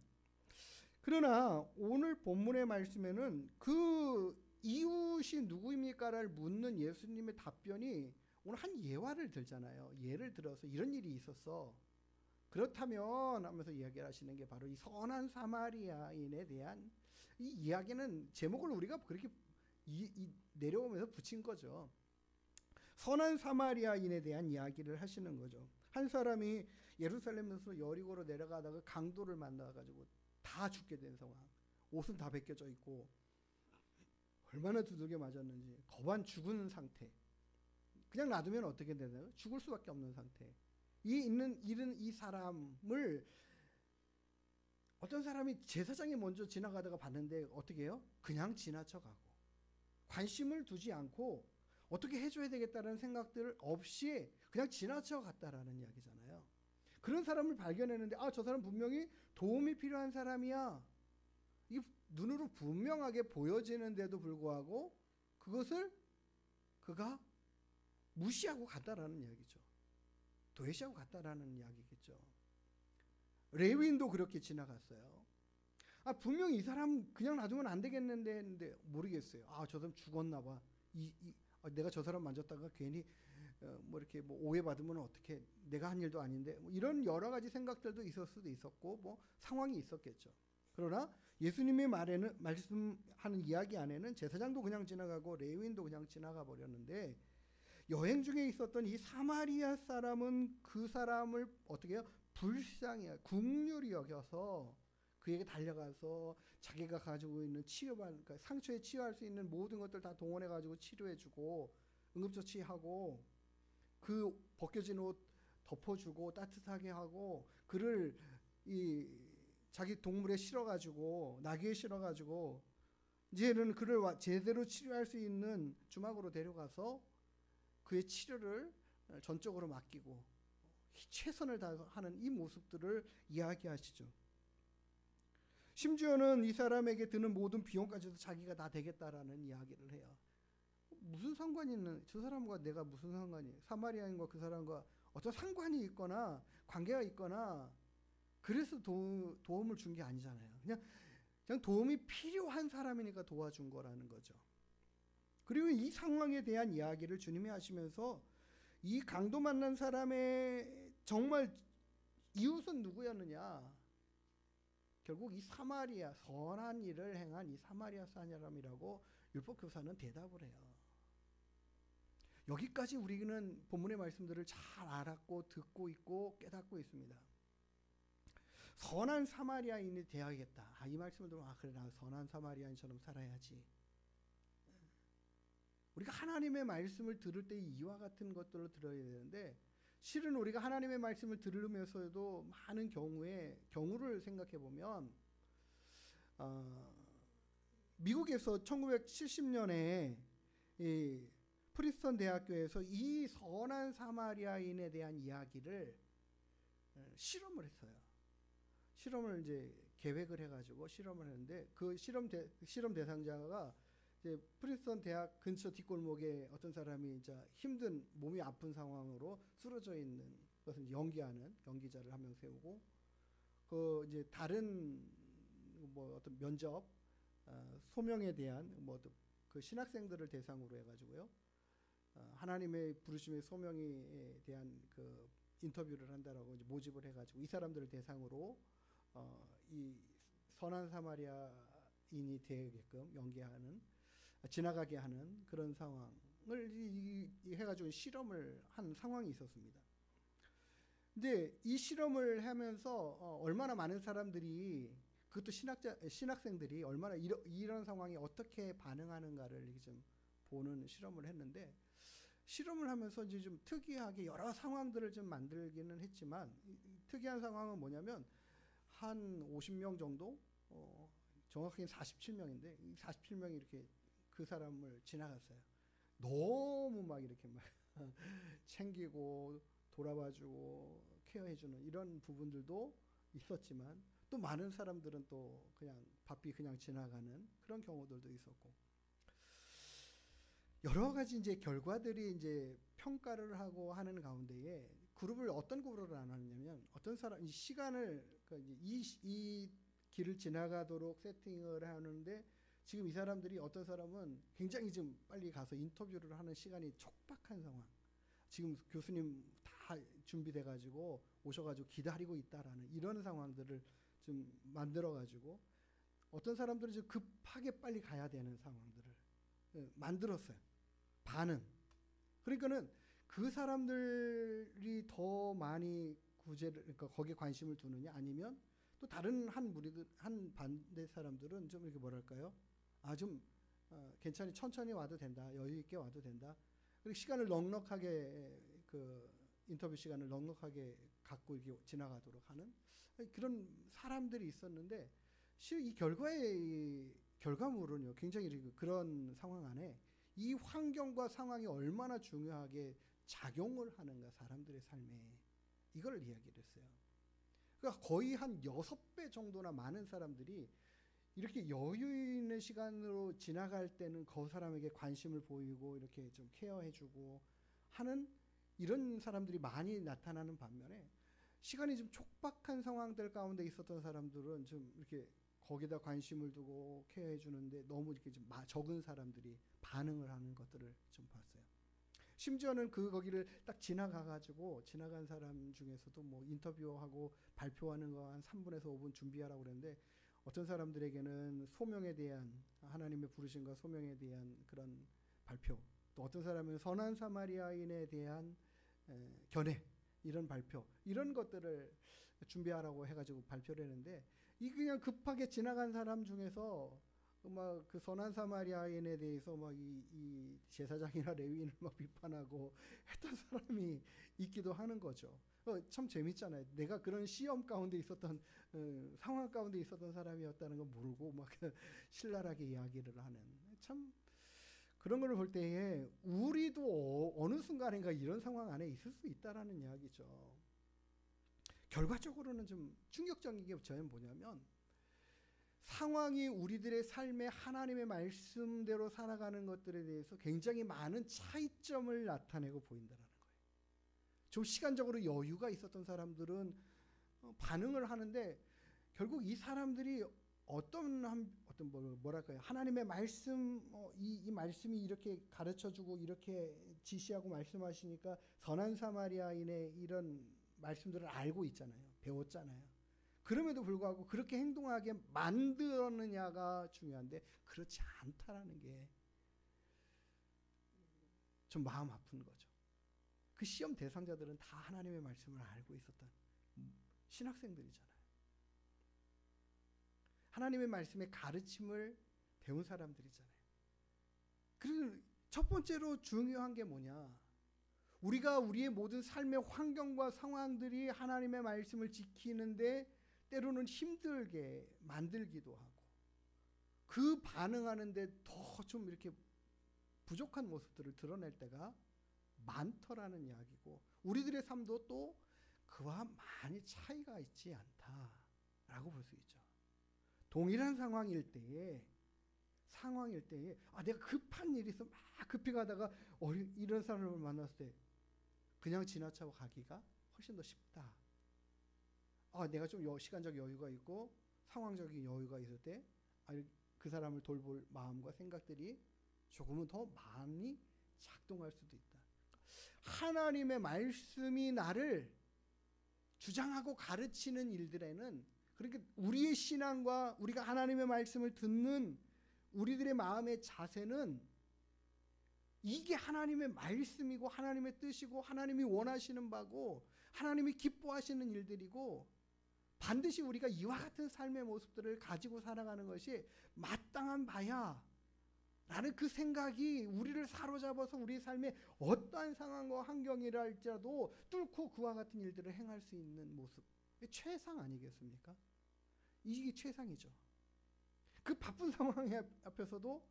그러나 오늘 본문의 말씀에는 그 이웃이 누구입니까를 묻는 예수님의 답변이 오늘 한 예화를 들잖아요. 예를 들어서 이런 일이 있었어. 그렇다면 하면서 이야기를 하시는 게 바로 이 선한 사마리아인에 대한 이 이야기는 제목을 우리가 그렇게 내려오면서 붙인 거죠. 선한 사마리아인에 대한 이야기를 하시는 거죠. 한 사람이 예루살렘에서 여리고로 내려가다가 강도를 만나가지고 다 죽게 된 상황. 옷은 다 벗겨져 있고 얼마나 두들겨 맞았는지 거반 죽은 상태. 그냥 놔두면 어떻게 되나요? 죽을 수밖에 없는 상태. 이 사람을 어떤 사람이 제사장이 먼저 지나가다가 봤는데 어떻게 해요? 그냥 지나쳐가고 관심을 두지 않고 어떻게 해줘야 되겠다는 생각들 없이 그냥 지나쳐갔다라는 이야기잖아요. 그런 사람을 발견했는데 저 사람 분명히 도움이 필요한 사람이야. 이 눈으로 분명하게 보여지는데도 불구하고 그것을 그가 무시하고 갔다라는 이야기죠. 도외시하고 갔다라는 이야기겠죠. 레위인도 그렇게 지나갔어요. 분명히 이 사람 그냥 놔두면 안 되겠는데 했는데 모르겠어요. 저 사람 죽었나 봐. 내가 저 사람 만졌다가 괜히 뭐 이렇게 뭐 오해받으면 어떻게, 내가 한 일도 아닌데 뭐 이런 여러 가지 생각들도 있을 수도 있었고 뭐 상황이 있었겠죠. 그러나 예수님의 말씀하는 이야기 안에는 제사장도 그냥 지나가고 레위인도 그냥 지나가 버렸는데, 여행 중에 있었던 이 사마리아 사람은 그 사람을 어떻게 해요? 불쌍히 긍휼히 여겨서 그에게 달려가서 자기가 가지고 있는 그러니까 상처에 치유할 수 있는 모든 것들 다 동원해 가지고 치료해주고 응급처치하고 그 벗겨진 옷 덮어주고 따뜻하게 하고 그를 자기 동물에 실어가지고 나귀에 실어가지고 이제는 그를 제대로 치료할 수 있는 주막으로 데려가서 그의 치료를 전적으로 맡기고 최선을 다하는 이 모습들을 이야기하시죠. 심지어는 이 사람에게 드는 모든 비용까지도 자기가 다 되겠다라는 이야기를 해요. 무슨 상관이 있는, 저 사람과 내가 무슨 상관이, 사마리아인과 그 사람과 어떤 상관이 있거나 관계가 있거나 그래서 도움을 준 게 아니잖아요. 그냥 도움이 필요한 사람이니까 도와준 거라는 거죠. 그리고 이 상황에 대한 이야기를 주님이 하시면서 이 강도 만난 사람의 정말 이웃은 누구였느냐? 결국 이 사마리아, 선한 일을 행한 이 사마리아 사람이라고 율법교사는 대답을 해요. 여기까지 우리는 본문의 말씀들을 잘 알았고 듣고 있고 깨닫고 있습니다. 선한 사마리아인이 되어야겠다. 이 말씀을 들으면 그래, 나 선한 사마리아인처럼 살아야지. 우리가 하나님의 말씀을 들을 때 이와 같은 것들을 들어야 되는데, 실은 우리가 하나님의 말씀을 들으면서도 많은 경우를 생각해 보면 미국에서 1970년에 이 프린스턴 대학교에서 이 선한 사마리아인에 대한 이야기를 실험을 했어요. 실험을 이제 계획을 해가지고 실험을 했는데 그 실험 대상자가 이제 프린스턴 대학 근처 뒷골목에 어떤 사람이 이제 힘든 몸이 아픈 상황으로 쓰러져 있는 것을 연기자를 한 명 세우고, 그 이제 다른 뭐 어떤 면접 소명에 대한 뭐 그 신학생들을 대상으로 해가지고요, 하나님의 부르심의 소명에 대한 그 인터뷰를 한다라고 이제 모집을 해가지고 이 사람들을 대상으로 이 선한 사마리아인이 되게끔 연기하는 지나가게 하는 그런 상황을 해가지고 실험을 한 상황이 있었습니다. 근데 이 실험을 하면서 얼마나 많은 사람들이, 그것도 신학생들이 얼마나 이런 상황에 어떻게 반응하는가를 이렇게 좀 보는 실험을 했는데, 실험을 하면서 이제 좀 특이하게 여러 상황들을 좀 만들기는 했지만, 특이한 상황은 뭐냐면 한 50명 정도, 정확하게 47명인데 이 47명이 이렇게 그 사람을 지나갔어요. 너무 막 이렇게 막 챙기고 돌아봐주고 케어해주는 이런 부분들도 있었지만, 또 많은 사람들은 또 그냥 바삐 그냥 지나가는 그런 경우들도 있었고, 여러 가지 이제 결과들이 이제 평가를 하고 하는 가운데에 어떤 그룹으로 나눴냐면, 어떤 사람 이 시간을 이 길을 지나가도록 세팅을 하는데, 지금 이 사람들이 어떤 사람은 굉장히 좀 빨리 가서 인터뷰를 하는 시간이 촉박한 상황, 지금 교수님 다 준비돼 가지고 오셔가지고 기다리고 있다라는 이런 상황들을 좀 만들어 가지고, 어떤 사람들은 좀 급하게 빨리 가야 되는 상황들을 만들었어요. 반은. 그러니까는 그 사람들이 더 많이 그러니까 거기에 관심을 두느냐, 아니면 또 다른 한 반대 사람들은 좀 이렇게 뭐랄까요? 좀 괜찮이 천천히 와도 된다, 여유 있게 와도 된다. 그리고 시간을 넉넉하게 인터뷰 시간을 넉넉하게 갖고 이렇게 지나가도록 하는 그런 사람들이 있었는데, 이 결과물은요, 굉장히 그런 상황 안에 이 환경과 상황이 얼마나 중요하게 작용을 하는가, 사람들의 삶에, 이걸 이야기를 했어요. 그러니까 거의 한 6배 정도나 많은 사람들이 이렇게 여유 있는 시간으로 지나갈 때는 그 사람에게 관심을 보이고 이렇게 좀 케어해주고 하는 이런 사람들이 많이 나타나는 반면에, 시간이 좀 촉박한 상황들 가운데 있었던 사람들은 좀 이렇게 거기다 관심을 두고 케어해 주는데 너무 이렇게 좀 적은 사람들이 반응을 하는 것들을 좀 봤어요. 심지어는 거기를 딱 지나가가지고 지나간 사람 중에서도 뭐 인터뷰하고 발표하는 거 한 3분에서 5분 준비하라고 그랬는데, 어떤 사람들에게는 소명에 대한, 하나님의 부르심과 소명에 대한 그런 발표, 또 어떤 사람은 선한 사마리아인에 대한 견해, 이런 발표, 이런 것들을 준비하라고 해가지고 발표를 했는데, 이 그냥 급하게 지나간 사람 중에서 막 그 선한 사마리아인에 대해서 막 이 제사장이나 레위인을 막 비판하고 했던 사람이 있기도 하는 거죠. 참 재밌잖아요. 내가 그런 시험 가운데 있었던 상황 가운데 있었던 사람이었다는 걸 모르고 막 신랄하게 이야기를 하는, 참 그런 걸 볼 때에 우리도 어느 순간인가 이런 상황 안에 있을 수 있다라는 이야기죠. 결과적으로는 좀 충격적인 게 저는 뭐냐면, 상황이 우리들의 삶에 하나님의 말씀대로 살아가는 것들에 대해서 굉장히 많은 차이점을 나타내고 보인다는 거예요. 좀 시간적으로 여유가 있었던 사람들은 반응을 하는데, 결국 이 사람들이 뭐랄까요, 하나님의 말씀, 이 말씀이 이렇게 가르쳐주고 이렇게 지시하고 말씀하시니까 선한 사마리아인의 이런 말씀들을 알고 있잖아요, 배웠잖아요. 그럼에도 불구하고 그렇게 행동하게 만들었느냐가 중요한데, 그렇지 않다라는 게 좀 마음 아픈 거죠. 그 시험 대상자들은 다 하나님의 말씀을 알고 있었던 신학생들이잖아요. 하나님의 말씀의 가르침을 배운 사람들이잖아요. 그리고 첫 번째로 중요한 게 뭐냐, 우리가 우리의 모든 삶의 환경과 상황들이 하나님의 말씀을 지키는데 때로는 힘들게 만들기도 하고, 그 반응하는데 더 좀 이렇게 부족한 모습들을 드러낼 때가 많더라는 이야기고, 우리들의 삶도 또 그와 많이 차이가 있지 않다라고 볼 수 있죠. 동일한 상황일 때에 내가 급한 일이 있어 막 급히 가다가 이런 사람을 만났을 때 그냥 지나쳐 가기가 훨씬 더 쉽다. 내가 좀 시간적 여유가 있고 상황적인 여유가 있을 때 그 사람을 돌볼 마음과 생각들이 조금은 더 많이 작동할 수도 있다. 하나님의 말씀이 나를 주장하고 가르치는 일들에는, 그러니까 우리의 신앙과 우리가 하나님의 말씀을 듣는 우리들의 마음의 자세는 이게 하나님의 말씀이고 하나님의 뜻이고 하나님이 원하시는 바고 하나님이 기뻐하시는 일들이고 반드시 우리가 이와 같은 삶의 모습들을 가지고 살아가는 것이 마땅한 바야 라는 그 생각이 우리를 사로잡아서 우리 삶의 어떠한 상황과 환경이라 할지라도 뚫고 그와 같은 일들을 행할 수 있는 모습, 최상 아니겠습니까? 이게 최상이죠. 그 바쁜 상황 앞에서도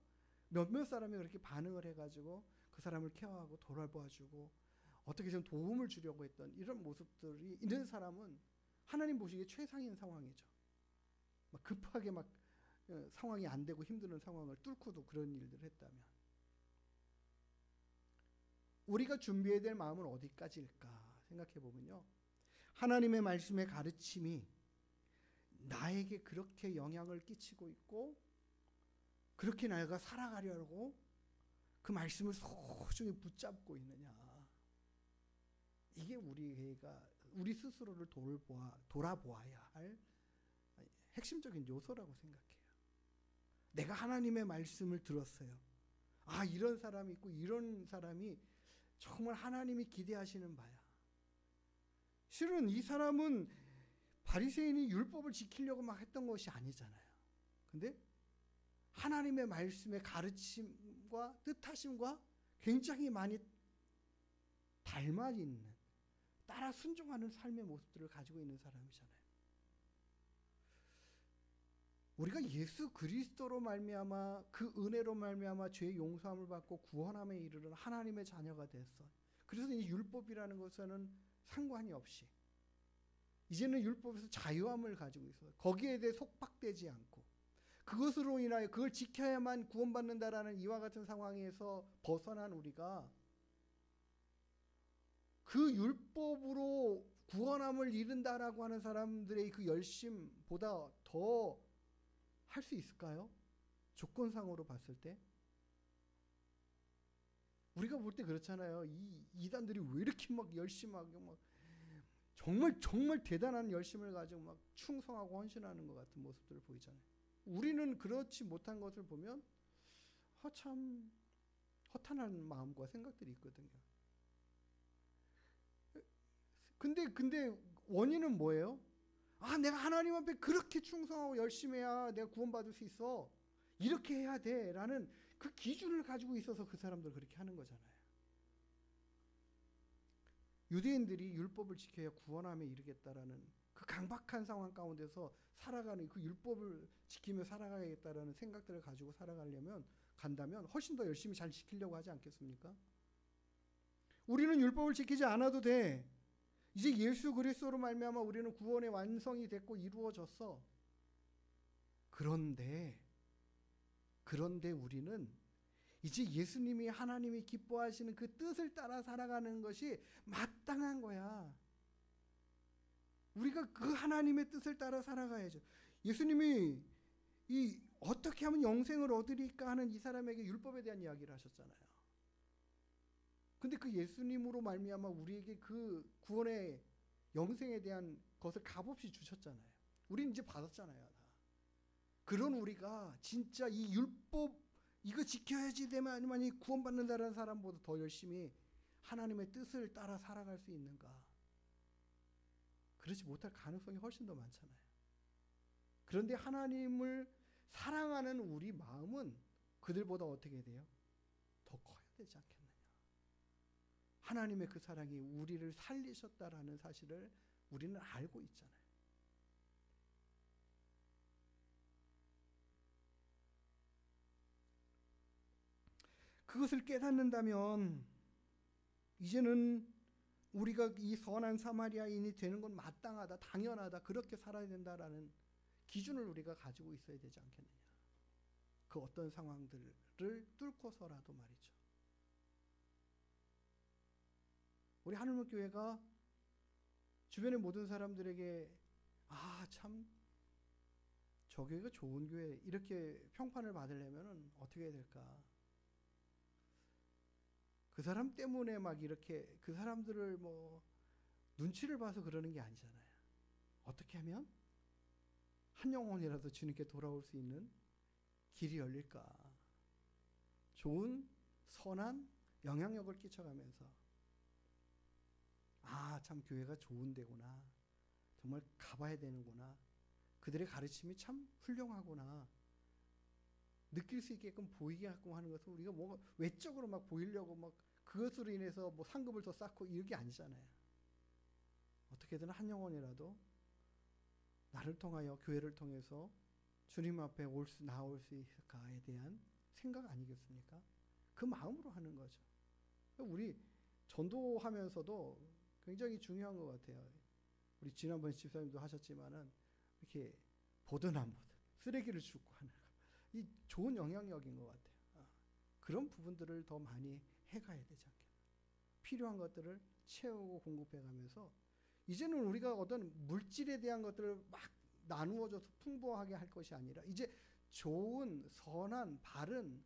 몇몇 사람이 그렇게 반응을 해가지고 그 사람을 케어하고 돌아봐주고 어떻게 좀 도움을 주려고 했던 이런 모습들이 있는 사람은 하나님 보시기에 최상인 상황이죠. 막 급하게 막 상황이 안 되고 힘드는 상황을 뚫고도 그런 일들을 했다면 우리가 준비해야 될 마음은 어디까지일까 생각해 보면요. 하나님의 말씀의 가르침이 나에게 그렇게 영향을 끼치고 있고 그렇게 내가 살아가려고 그 말씀을 소중히 붙잡고 있느냐. 이게 우리 스스로를 돌아보아야 할 핵심적인 요소라고 생각해요. 내가 하나님의 말씀을 들었어요. 아, 이런 사람이 있고 이런 사람이 정말 하나님이 기대하시는 바야. 실은 이 사람은 바리새인이 율법을 지키려고 막 했던 것이 아니잖아요. 근데 하나님의 말씀의 가르침과 뜻하심과 굉장히 많이 닮아 있는, 따라 순종하는 삶의 모습들을 가지고 있는 사람이잖아요. 우리가 예수 그리스도로 말미암아 그 은혜로 말미암아 죄의 용서함을 받고 구원함에 이르는 하나님의 자녀가 됐어. 그래서 이 율법이라는 것에는 상관이 없이 이제는 율법에서 자유함을 가지고 있어요. 거기에 대해 속박되지 않고 그것으로 인하여 그걸 지켜야만 구원받는다라는 이와 같은 상황에서 벗어난 우리가 그 율법으로 구원함을 이룬다라고 하는 사람들의 그 열심보다 더 할 수 있을까요? 조건상으로 봤을 때 우리가 볼 때 그렇잖아요. 이 이단들이 왜 이렇게 막 열심하게 막 정말 대단한 열심을 가지고 막 충성하고 헌신하는 것 같은 모습들을 보이잖아요. 우리는 그렇지 못한 것을 보면 참 허탄한 마음과 생각들이 있거든요. 근데 원인은 뭐예요? 아, 내가 하나님 앞에 그렇게 충성하고 열심히 해야 내가 구원받을 수 있어. 이렇게 해야 돼. 라는 그 기준을 가지고 있어서 그 사람들 그렇게 하는 거잖아요. 유대인들이 율법을 지켜야 구원함에 이르겠다라는 그 강박한 상황 가운데서 살아가는 그 율법을 지키며 살아가겠다라는 생각들을 가지고 간다면 훨씬 더 열심히 잘 지키려고 하지 않겠습니까? 우리는 율법을 지키지 않아도 돼. 이제 예수 그리스도로 말미암아 우리는 구원의 완성이 됐고 이루어졌어. 그런데 우리는 이제 예수님이 하나님이 기뻐하시는 그 뜻을 따라 살아가는 것이 마땅한 거야. 우리가 그 하나님의 뜻을 따라 살아가야죠. 예수님이 이 어떻게 하면 영생을 얻으리까 하는 이 사람에게 율법에 대한 이야기를 하셨잖아요. 근데 그 예수님으로 말미암아 우리에게 그 구원의 영생에 대한 것을 값없이 주셨잖아요. 우리는 이제 받았잖아요. 다. 그런 우리가 진짜 이 율법 이거 지켜야지 되만이 구원받는다는 사람보다 더 열심히 하나님의 뜻을 따라 살아갈 수 있는가? 그렇지 못할 가능성이 훨씬 더 많잖아요. 그런데 하나님을 사랑하는 우리 마음은 그들보다 어떻게 돼요? 더 커야 되지 않겠느냐? 하나님의 그 사랑이 우리를 살리셨다라는 사실을 우리는 알고 있잖아요. 그것을 깨닫는다면 이제는 우리가 이 선한 사마리아인이 되는 건 마땅하다, 당연하다, 그렇게 살아야 된다라는 기준을 우리가 가지고 있어야 되지 않겠느냐. 그 어떤 상황들을 뚫고서라도 말이죠. 우리 하늘문 교회가 주변의 모든 사람들에게 참 저 교회가 좋은 교회 이렇게 평판을 받으려면 어떻게 해야 될까? 그 사람 때문에 막 이렇게 그 사람들을 뭐 눈치를 봐서 그러는 게 아니잖아요. 어떻게 하면 한 영혼이라도 주님께 돌아올 수 있는 길이 열릴까? 좋은 선한 영향력을 끼쳐가면서 아, 참 교회가 좋은 데구나. 정말 가봐야 되는구나. 그들의 가르침이 참 훌륭하구나. 느낄 수 있게끔 보이게 하는 것은 우리가 뭐 외적으로 막 보이려고 막 그것으로 인해서 뭐 상급을 더 쌓고 이게 아니잖아요. 어떻게든 한 영혼이라도 나를 통하여 교회를 통해서 주님 앞에 나올 수 있을까에 대한 생각 아니겠습니까? 그 마음으로 하는 거죠. 우리 전도하면서도 굉장히 중요한 것 같아요. 우리 지난번 집사님도 하셨지만은 이렇게 보든 안 보든 쓰레기를 줍고 하는 이 좋은 영향력인 것 같아요. 그런 부분들을 더 많이 해가야 되지 않겠나. 필요한 것들을 채우고 공급해가면서 이제는 우리가 어떤 물질에 대한 것들을 막 나누어줘서 풍부하게 할 것이 아니라 이제 좋은 선한 바른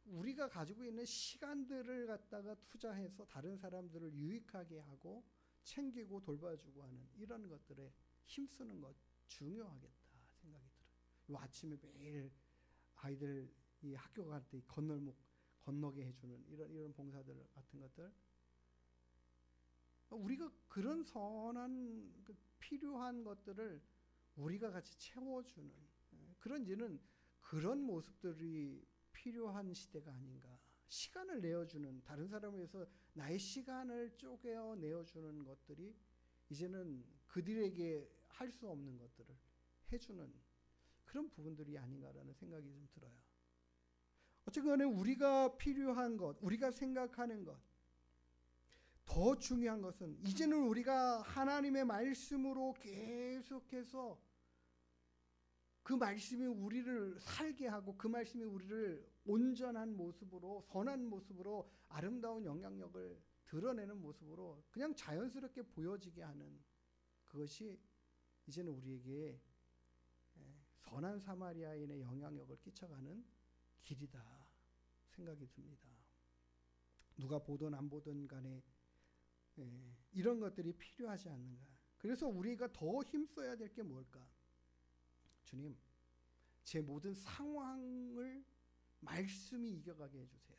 우리가 가지고 있는 시간들을 갖다가 투자해서 다른 사람들을 유익하게 하고 챙기고 돌봐주고 하는 이런 것들에 힘쓰는 것 중요하겠다 생각이 들어요. 아침에 매일 아이들 이 학교 갈 때 건널목 건너게 해주는 이런 봉사들 같은 것들 우리가 그런 선한 필요한 것들을 우리가 같이 채워주는 그런 이제는 그런 모습들이 필요한 시대가 아닌가. 시간을 내어주는 다른 사람을 위해서 나의 시간을 쪼개어 내어주는 것들이 이제는 그들에게 할 수 없는 것들을 해주는 그런 부분들이 아닌가라는 생각이 좀 들어요. 어쨌든 우리가 필요한 것, 우리가 생각하는 것, 더 중요한 것은 이제는 우리가 하나님의 말씀으로 계속해서 그 말씀이 우리를 살게 하고 그 말씀이 우리를 온전한 모습으로 선한 모습으로 아름다운 영향력을 드러내는 모습으로 그냥 자연스럽게 보여지게 하는 그것이 이제는 우리에게 선한 사마리아인의 영향력을 끼쳐가는 길이다 생각이 듭니다. 누가 보든 안 보든 간에 이런 것들이 필요하지 않는가. 그래서 우리가 더 힘써야 될 게 뭘까? 주님, 제 모든 상황을 말씀이 이겨가게 해주세요.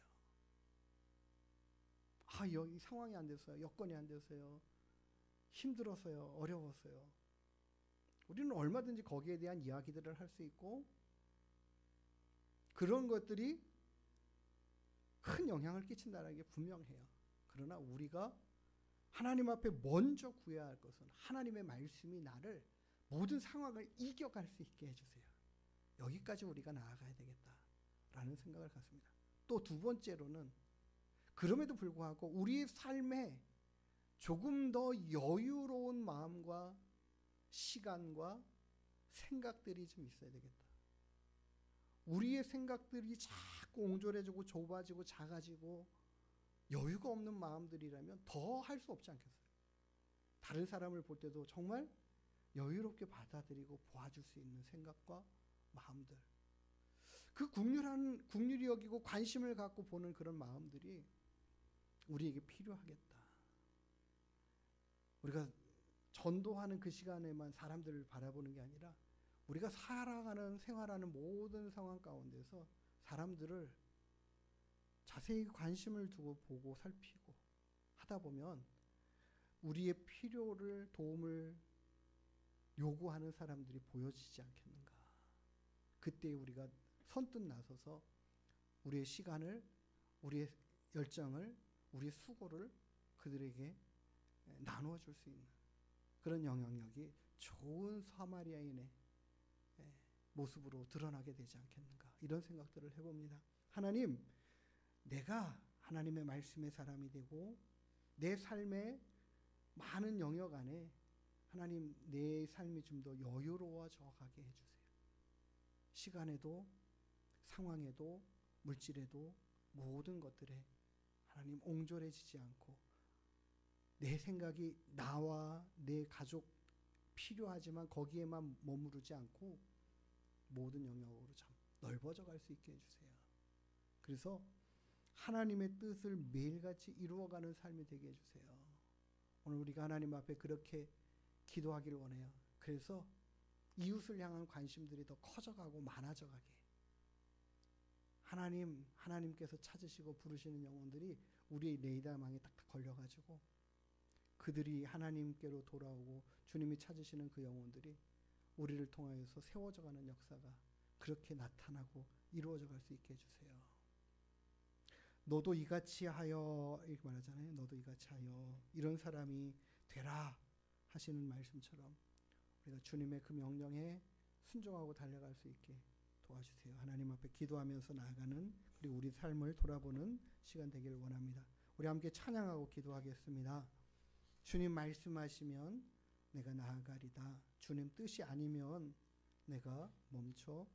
여기 상황이 안 됐어요. 여건이 안 됐어요. 힘들었어요. 어려웠어요. 우리는 얼마든지 거기에 대한 이야기들을 할 수 있고 그런 것들이 큰 영향을 끼친다는 게 분명해요. 그러나 우리가 하나님 앞에 먼저 구해야 할 것은 하나님의 말씀이 나를 모든 상황을 이겨갈 수 있게 해주세요. 여기까지 우리가 나아가야 되겠다라는 생각을 갖습니다. 또 두 번째로는 그럼에도 불구하고 우리의 삶에 조금 더 여유로운 마음과 시간과 생각들이 좀 있어야 되겠다. 우리의 생각들이 자꾸 옹졸해지고 좁아지고 작아지고 여유가 없는 마음들이라면 더 할 수 없지 않겠어요? 다른 사람을 볼 때도 정말 여유롭게 받아들이고 보아줄 수 있는 생각과 마음들. 그 국률이 여기고 관심을 갖고 보는 그런 마음들이 우리에게 필요하겠다. 우리가 전도하는 그 시간에만 사람들을 바라보는 게 아니라 우리가 살아가는 생활하는 모든 상황 가운데서 사람들을 자세히 관심을 두고 보고 살피고 하다 보면 우리의 필요를 도움을 요구하는 사람들이 보여지지 않겠는가. 그때 우리가 선뜻 나서서 우리의 시간을 우리의 열정을 우리의 수고를 그들에게 나누어 줄 수 있는 그런 영향력이 좋은 사마리아인의 모습으로 드러나게 되지 않겠는가. 이런 생각들을 해봅니다. 하나님, 내가 하나님의 말씀의 사람이 되고 내 삶의 많은 영역 안에 하나님 내 삶이 좀 더 여유로워져 가게 해주세요. 시간에도 상황에도 물질에도 모든 것들에 하나님 옹졸해지지 않고 내 생각이 나와 내 가족 필요하지만 거기에만 머무르지 않고 모든 영역으로 참 넓어져 갈 수 있게 해주세요. 그래서 하나님의 뜻을 매일같이 이루어가는 삶이 되게 해주세요. 오늘 우리가 하나님 앞에 그렇게 기도하기를 원해요. 그래서 이웃을 향한 관심들이 더 커져가고 많아져가게 하나님께서 찾으시고 부르시는 영혼들이 우리의 레이더망에 딱딱 걸려가지고 그들이 하나님께로 돌아오고 주님이 찾으시는 그 영혼들이 우리를 통하여서 세워져가는 역사가 그렇게 나타나고 이루어져 갈 수 있게 해주세요. 너도 이같이 하여 이렇게 말하잖아요. 너도 이같이 하여 이런 사람이 되라 하시는 말씀처럼 우리가 주님의 그 명령에 순종하고 달려갈 수 있게 도와주세요. 하나님 앞에 기도하면서 나아가는 그리고 우리 삶을 돌아보는 시간 되기를 원합니다. 우리 함께 찬양하고 기도하겠습니다. 주님 말씀하시면 내가 나아가리다. 주님 뜻이 아니면 내가 멈춰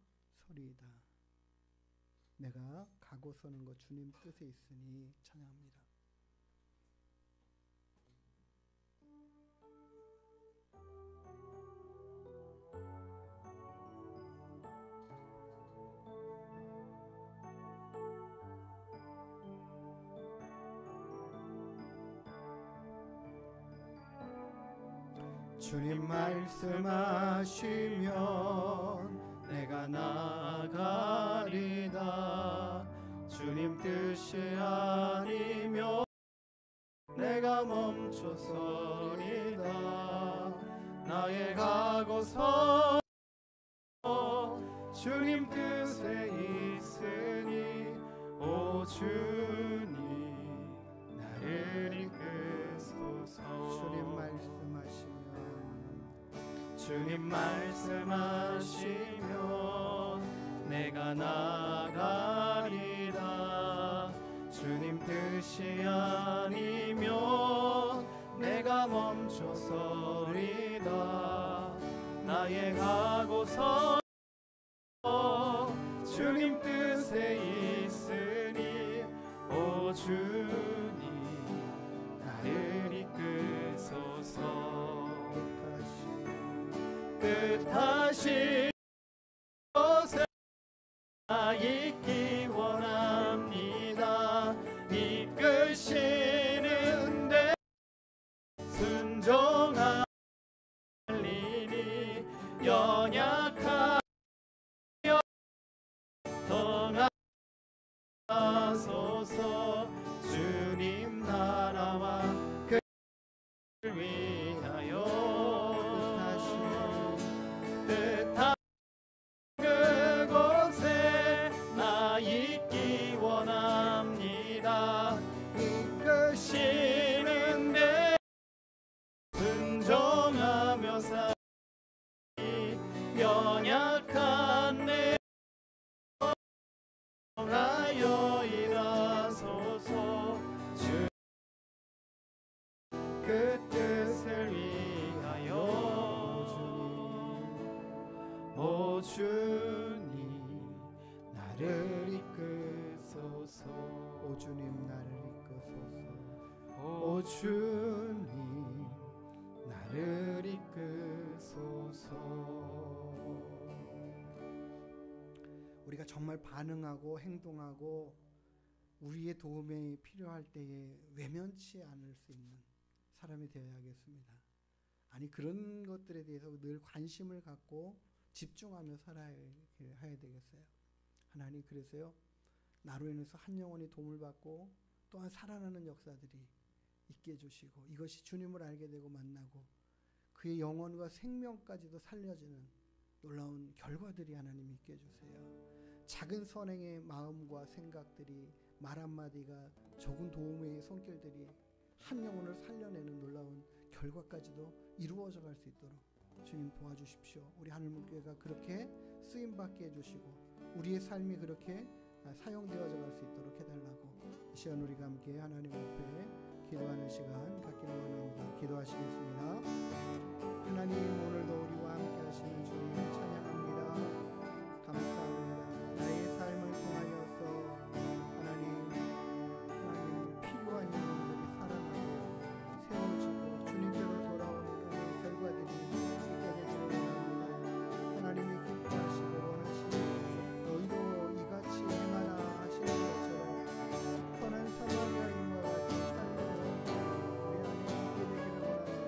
서리이다. 내가 가고 서는 것 주님 뜻에 있으니 찬양합니다. 주님 말씀하시면 내가 나아가리다. 주님 뜻이 아니면 내가 멈춰서리다. 나의 가고서 주님 뜻에 있으니 오 주님 나를 이끄소서. 주님 말씀하시면 내가 나아가리다. 주님 뜻이 아니면 내가 멈춰서리다. 나의 가고서 주님 뜻에 있으니 오 주님 나를 이끄소서. 뜻하신 곳에 나 있기 원합니다. 이끄시는데 순종하리니 연약하여 떠나소서. 주님 나라와 그를 위하여 그곳에 나 있기 원합니다. 이끄시는데 순종하며 살이 연약한 내 하여 일하소서. 주 그 뜻을 위하여 오 주님 나를 이끄소서. 오 주님 나를 이끄소서. 오 주님 나를 이끄소서. 우리가 정말 반응하고 행동하고 우리의 도움이 필요할 때에 외면치 않을 수 있는 사람이 되어야겠습니다. 아니 그런 것들에 대해서 늘 관심을 갖고 집중하며 살아야 되겠어요. 하나님 그래서요 나로 인해서 한 영혼이 도움을 받고 또한 살아나는 역사들이 있게 해주시고 이것이 주님을 알게 되고 만나고 그의 영혼과 생명까지도 살려지는 놀라운 결과들이 하나님 있게 해주세요. 작은 선행의 마음과 생각들이 말 한마디가 적은 도움의 손길들이 한 영혼을 살려내는 놀라운 결과까지도 이루어져 갈 수 있도록 주님 도와주십시오. 우리 하늘문교회가 그렇게 쓰임받게 해주시고 우리의 삶이 그렇게 사용되어져 갈 수 있도록 해달라고 이 시간 우리가 함께 하나님 앞에 기도하는 시간 갖기를 원합니다. 기도하시겠습니다. 하나님 오늘도 우리와 함께 하시는 주님 찬양합니다. 감사합니다. 나의 삶을 통하여서 하나님 필요한 영혼들이 살아나고 세워지고 주님께로 돌아오는 결과들이 있게 되기를 원합니다. 하나님이 기뻐하시고 원하시고 너희도 이같이 행하라 하시는 것처럼 선한 사마리아인과 같이 삶을 우리 안에 있게 되기를 원합니다.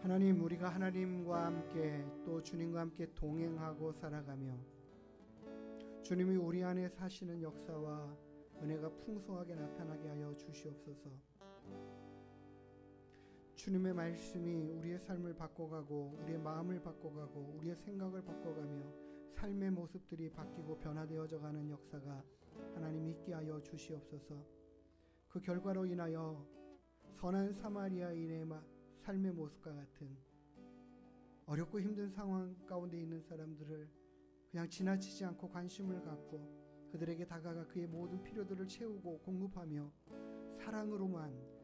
하나님, 우리가 하나님과 함께 또 주님과 함께 동행하고 살아가며 주님이 우리 안에 사시는 역사와 은혜가 풍성하게 나타나게 하여 주시옵소서. 주님의 말씀이 우리의 삶을 바꿔가고 우리의 마음을 바꿔가고 우리의 생각을 바꿔가며 삶의 모습들이 바뀌고 변화되어져 가는 역사가 하나님 있게 하여 주시옵소서. 그 결과로 인하여 선한 사마리아인의 삶의 모습과 같은 어렵고 힘든 상황 가운데 있는 사람들을 그냥 지나치지 않고 관심을 갖고 그들에게 다가가 그의 모든 필요들을 채우고 공급하며 사랑으로만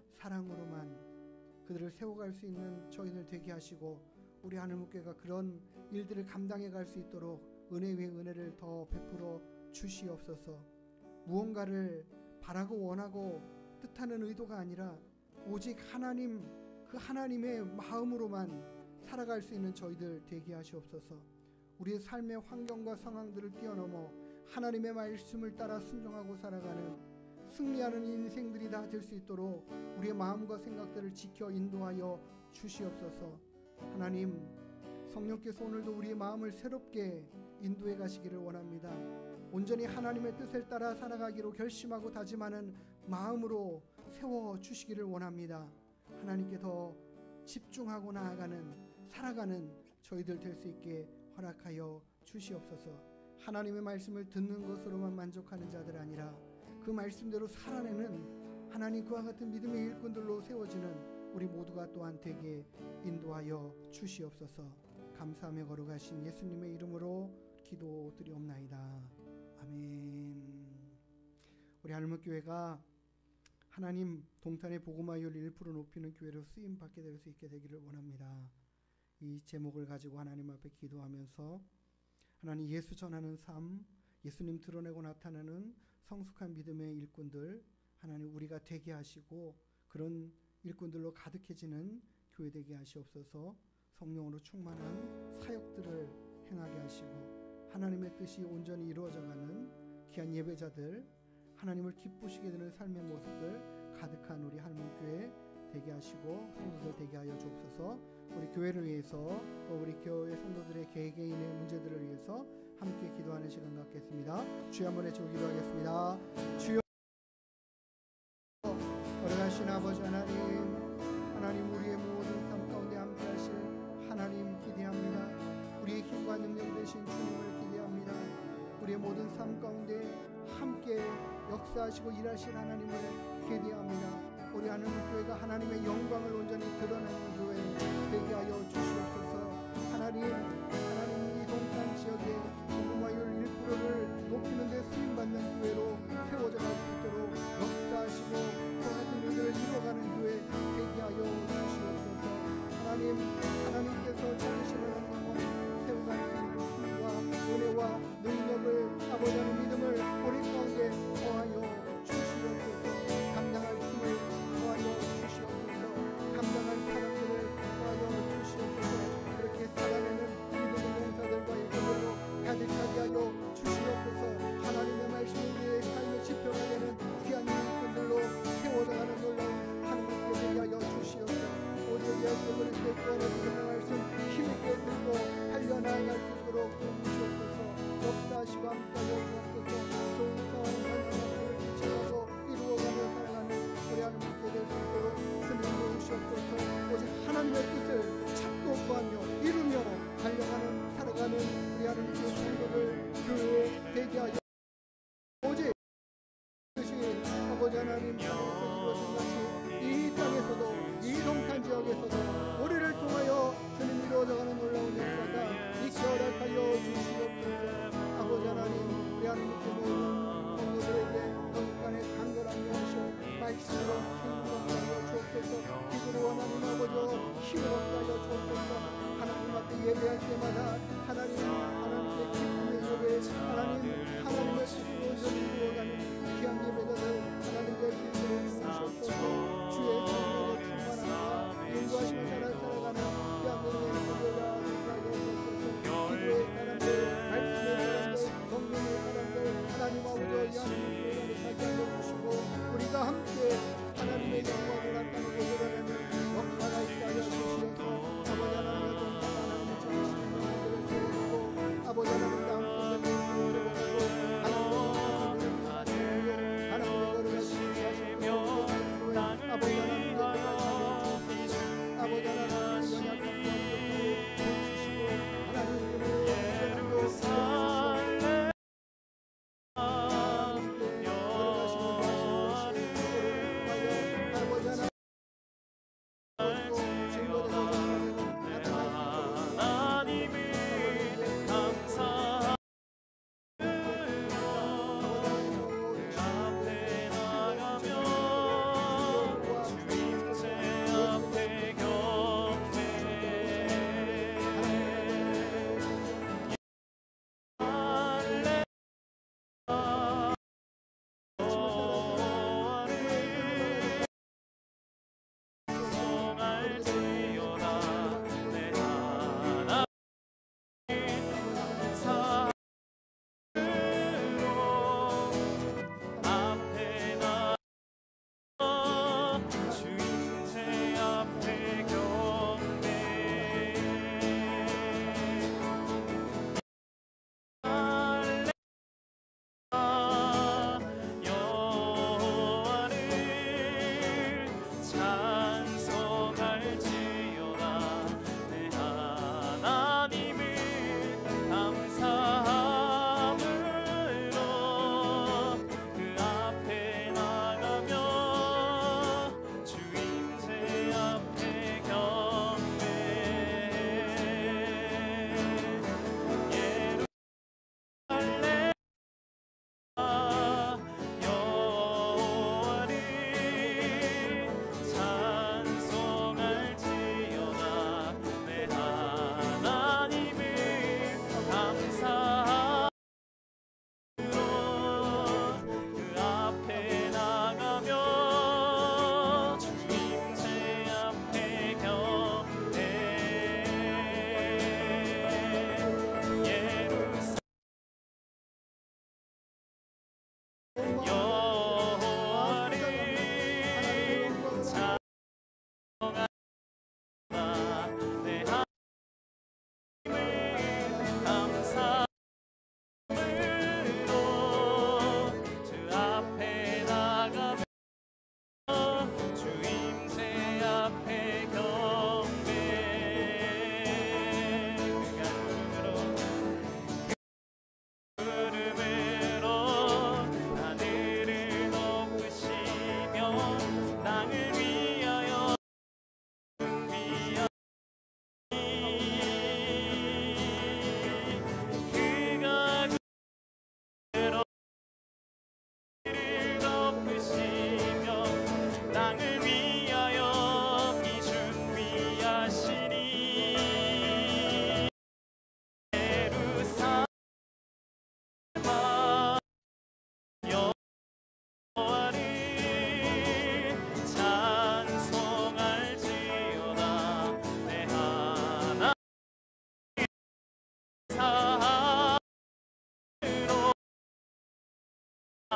그들을 세워갈 수 있는 저희들 되게 하시고, 우리 하늘목회가 그런 일들을 감당해 갈 수 있도록 은혜 위에 은혜를 더 베풀어 주시옵소서. 무언가를 바라고 원하고 뜻하는 의도가 아니라 오직 하나님, 그 하나님의 마음으로만 살아갈 수 있는 저희들 되게 하시옵소서. 우리의 삶의 환경과 상황들을 뛰어넘어 하나님의 말씀을 따라 순종하고 살아가는 승리하는 인생들이 다 될 수 있도록 우리의 마음과 생각들을 지켜 인도하여 주시옵소서. 하나님, 성령께서 오늘도 우리의 마음을 새롭게 인도해 가시기를 원합니다. 온전히 하나님의 뜻을 따라 살아가기로 결심하고 다짐하는 마음으로 세워주시기를 원합니다. 하나님께 더 집중하고 살아가는 저희들 될 수 있게 허락하여 주시옵소서. 하나님의 말씀을 듣는 것으로만 만족하는 자들 아니라 그 말씀대로 살아내는 하나님 그와 같은 믿음의 일꾼들로 세워지는 우리 모두가 또한 되게 인도하여 주시옵소서. 감사하며 걸어가신 예수님의 이름으로 기도드리옵나이다. 아멘. 우리 할머교회가 하나님 동탄의 복음화율 1% 높이는 교회로 쓰임받게 될 수 있게 되기를 원합니다. 이 제목을 가지고 하나님 앞에 기도하면서 하나님, 예수 전하는 삶, 예수님 드러내고 나타나는 성숙한 믿음의 일꾼들 하나님 우리가 되게 하시고 그런 일꾼들로 가득해지는 교회 되게 하시옵소서. 성령으로 충만한 사역들을 행하게 하시고 하나님의 뜻이 온전히 이루어져가는 귀한 예배자들, 하나님을 기쁘시게 되는 삶의 모습들 가득한 우리 할멈교회 되게 하시고 성도들 되게 하여 주옵소서. 우리 교회를 위해서 또 우리 교회 성도들의 개개인의 문제들을 위해서 함께 기도하는 시간 갖겠습니다. 주여 한번 외쳐 기도하겠습니다. 주여, 걸어가신 아버지 하나님 우리의 모든 삶 가운데 함께 하실 하나님 기대합니다. 우리의 힘과 능력 되신 주님을 기대합니다. 우리의 모든 삶 가운데 함께 역사하시고 일하실 하나님을 기대합니다. 우리 하나님교회가 하나님의 영광을 온전히 드러내는 교회 되게 하여 주시옵소서. 하나님 이 동탄 지역에 복음화율 1%를 높이는 데 쓰임받는 교회로 세워져 갈 수 있도록 역사하시고 그 같은 일들을 이뤄가는 교회 되게 하여 주시옵소서. 하나님께서 찾으시는 상황 세워갈 수 있는 힘과 은혜와 능력을 아버지 하나님 믿음을 우리 가운데 더하여 주시옵소서. 감당할 힘을 더하여 주시옵소서. 감당할 사람들을 더하여 주시옵소서. 그렇게 살아내는 믿음의 용사들과 일꾼들로 가득하게 하여 주시옵소서. 하나님의 말씀을 우리의 삶의 지표가 되는 귀한 일꾼들로 세워져가는 놀라운 하나님께 되게 하여 주시옵소서. 우리의 약속을 뺏고 하나님의 말씀 힘있게 들고 달려나갈 수 있도록 도우시옵소서. 역사하시고 함께하여 주옵소서. 좋은 상황 하나님을 지켜가고 이루어가며 살아가는 우리 하나님께 될 수 있도록 주님 도우시옵소서. 오직 하나님의 뜻을 찾고 구하며 이루며 살아가는 우리 하나님의 성도들 교회에 되게 하여 오직 뜻이 아버지 하나님 땅에서 이루어진 같이 이 땅에서도 이 동탄 지역에서도 우리를 통하여 주님 이루어져가는 놀라운 역사가 있게 허락하여 주시옵소서. 아버지 하나님 우리 하나님께 모든 성도들에게 영간의 간절함을 하시오 말씀으로 힘을 얻게 하여 주옵소서. 기도로 하나님 아버지 힘을 얻게 하여 주옵소서. 하나님 앞에 예배할 때마다 하나님께 기쁨의 예배 하나님의 뜻으로 온전히 이루어가는 귀한 예배자들 하나님 될 수 있도록 주옵소서. 주의 성령으로 충만하사 인도하시는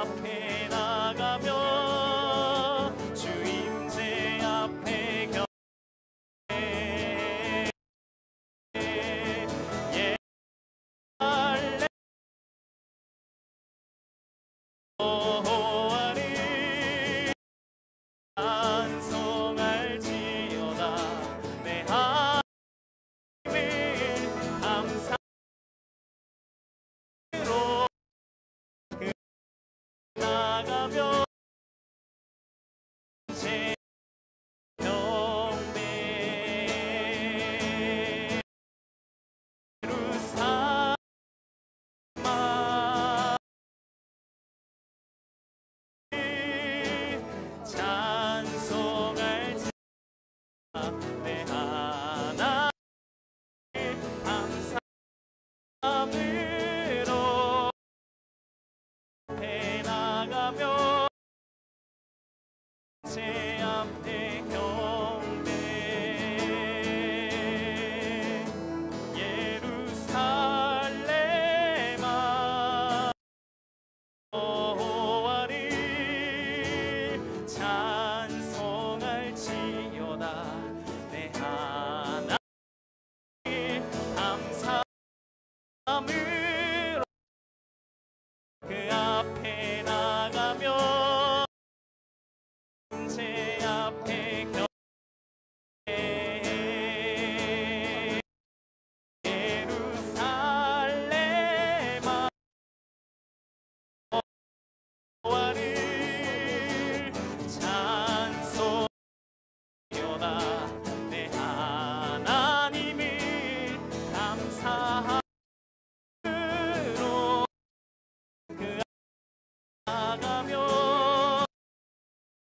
앞에 나가며 주임제 앞에 경배 예할래 여호와를 찬송할지어다 내 하나님을 감사로 나가며 제 경배 예루살렘아 찬송할지어다 내 하나님을 감사함으로 앞에 나가며 제 앞에 경배 예루살렘아 여호와를 찬송할지어다 내 하나님을 감사함으로 그 앞에 나가며 제 앞에 경배 예루살렘아 여호와를 찬송하여다 내 하나님을 감사함으로 그 나가며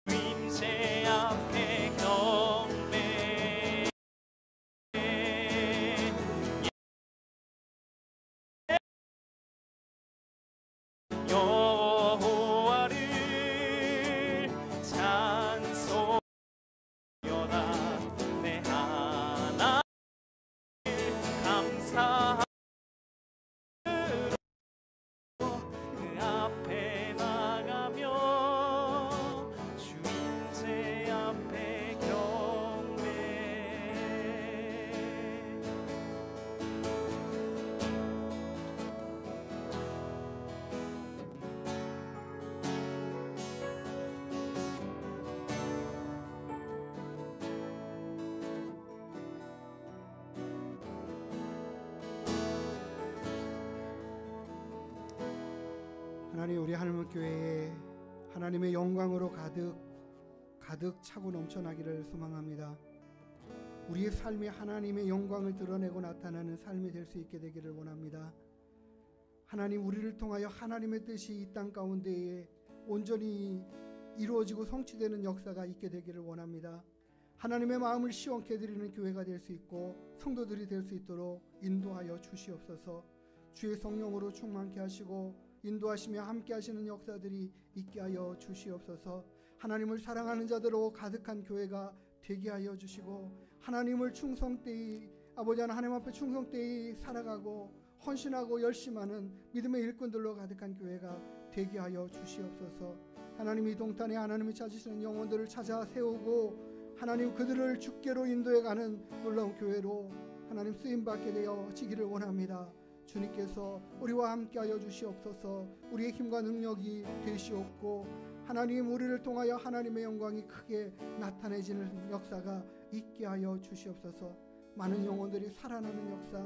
주임새 앞에 경배 여호와를 찬송하여다 내 하나님을 감사함으로 그 앞에 나가며 주임새 앞에 경배 하나님, 우리 하늘문 교회에 하나님의 영광으로 가득 차고 넘쳐나기를 소망합니다. 우리의 삶이 하나님의 영광을 드러내고 나타나는 삶이 될 수 있게 되기를 원합니다. 하나님, 우리를 통하여 하나님의 뜻이 이 땅 가운데에 온전히 이루어지고 성취되는 역사가 있게 되기를 원합니다. 하나님의 마음을 시원케 해드리는 교회가 될 수 있고 성도들이 될 수 있도록 인도하여 주시옵소서. 주의 성령으로 충만케 하시고 인도하시며 함께 하시는 역사들이 있게 하여 주시옵소서. 하나님을 사랑하는 자들로 가득한 교회가 되게 하여 주시고 하나님을 충성되이 아버지 하나님 앞에 충성되이 살아가고 헌신하고 열심하는 믿음의 일꾼들로 가득한 교회가 되게 하여 주시옵소서. 하나님, 이 동탄에 하나님이 찾으시는 영혼들을 찾아 세우고 하나님 그들을 주께로 인도해가는 놀라운 교회로 하나님 쓰임받게 되어지기를 원합니다. 주님께서 우리와 함께하여 주시옵소서. 우리의 힘과 능력이 되시옵고 하나님, 우리를 통하여 하나님의 영광이 크게 나타내지는 역사가 있게 하여 주시옵소서. 많은 영혼들이 살아나는 역사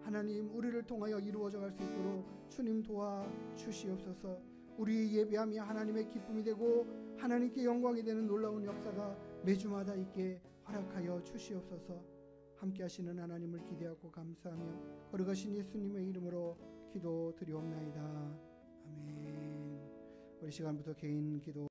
하나님, 우리를 통하여 이루어져 갈 수 있도록 주님 도와 주시옵소서. 우리 예배함이 하나님의 기쁨이 되고 하나님께 영광이 되는 놀라운 역사가 매주마다 있게 허락하여 주시옵소서. 함께 하시는 하나님을 기대하고 감사하며 거룩하신 예수님의 이름으로 기도드리옵나이다. 아멘. 우리 시간부터 개인 기도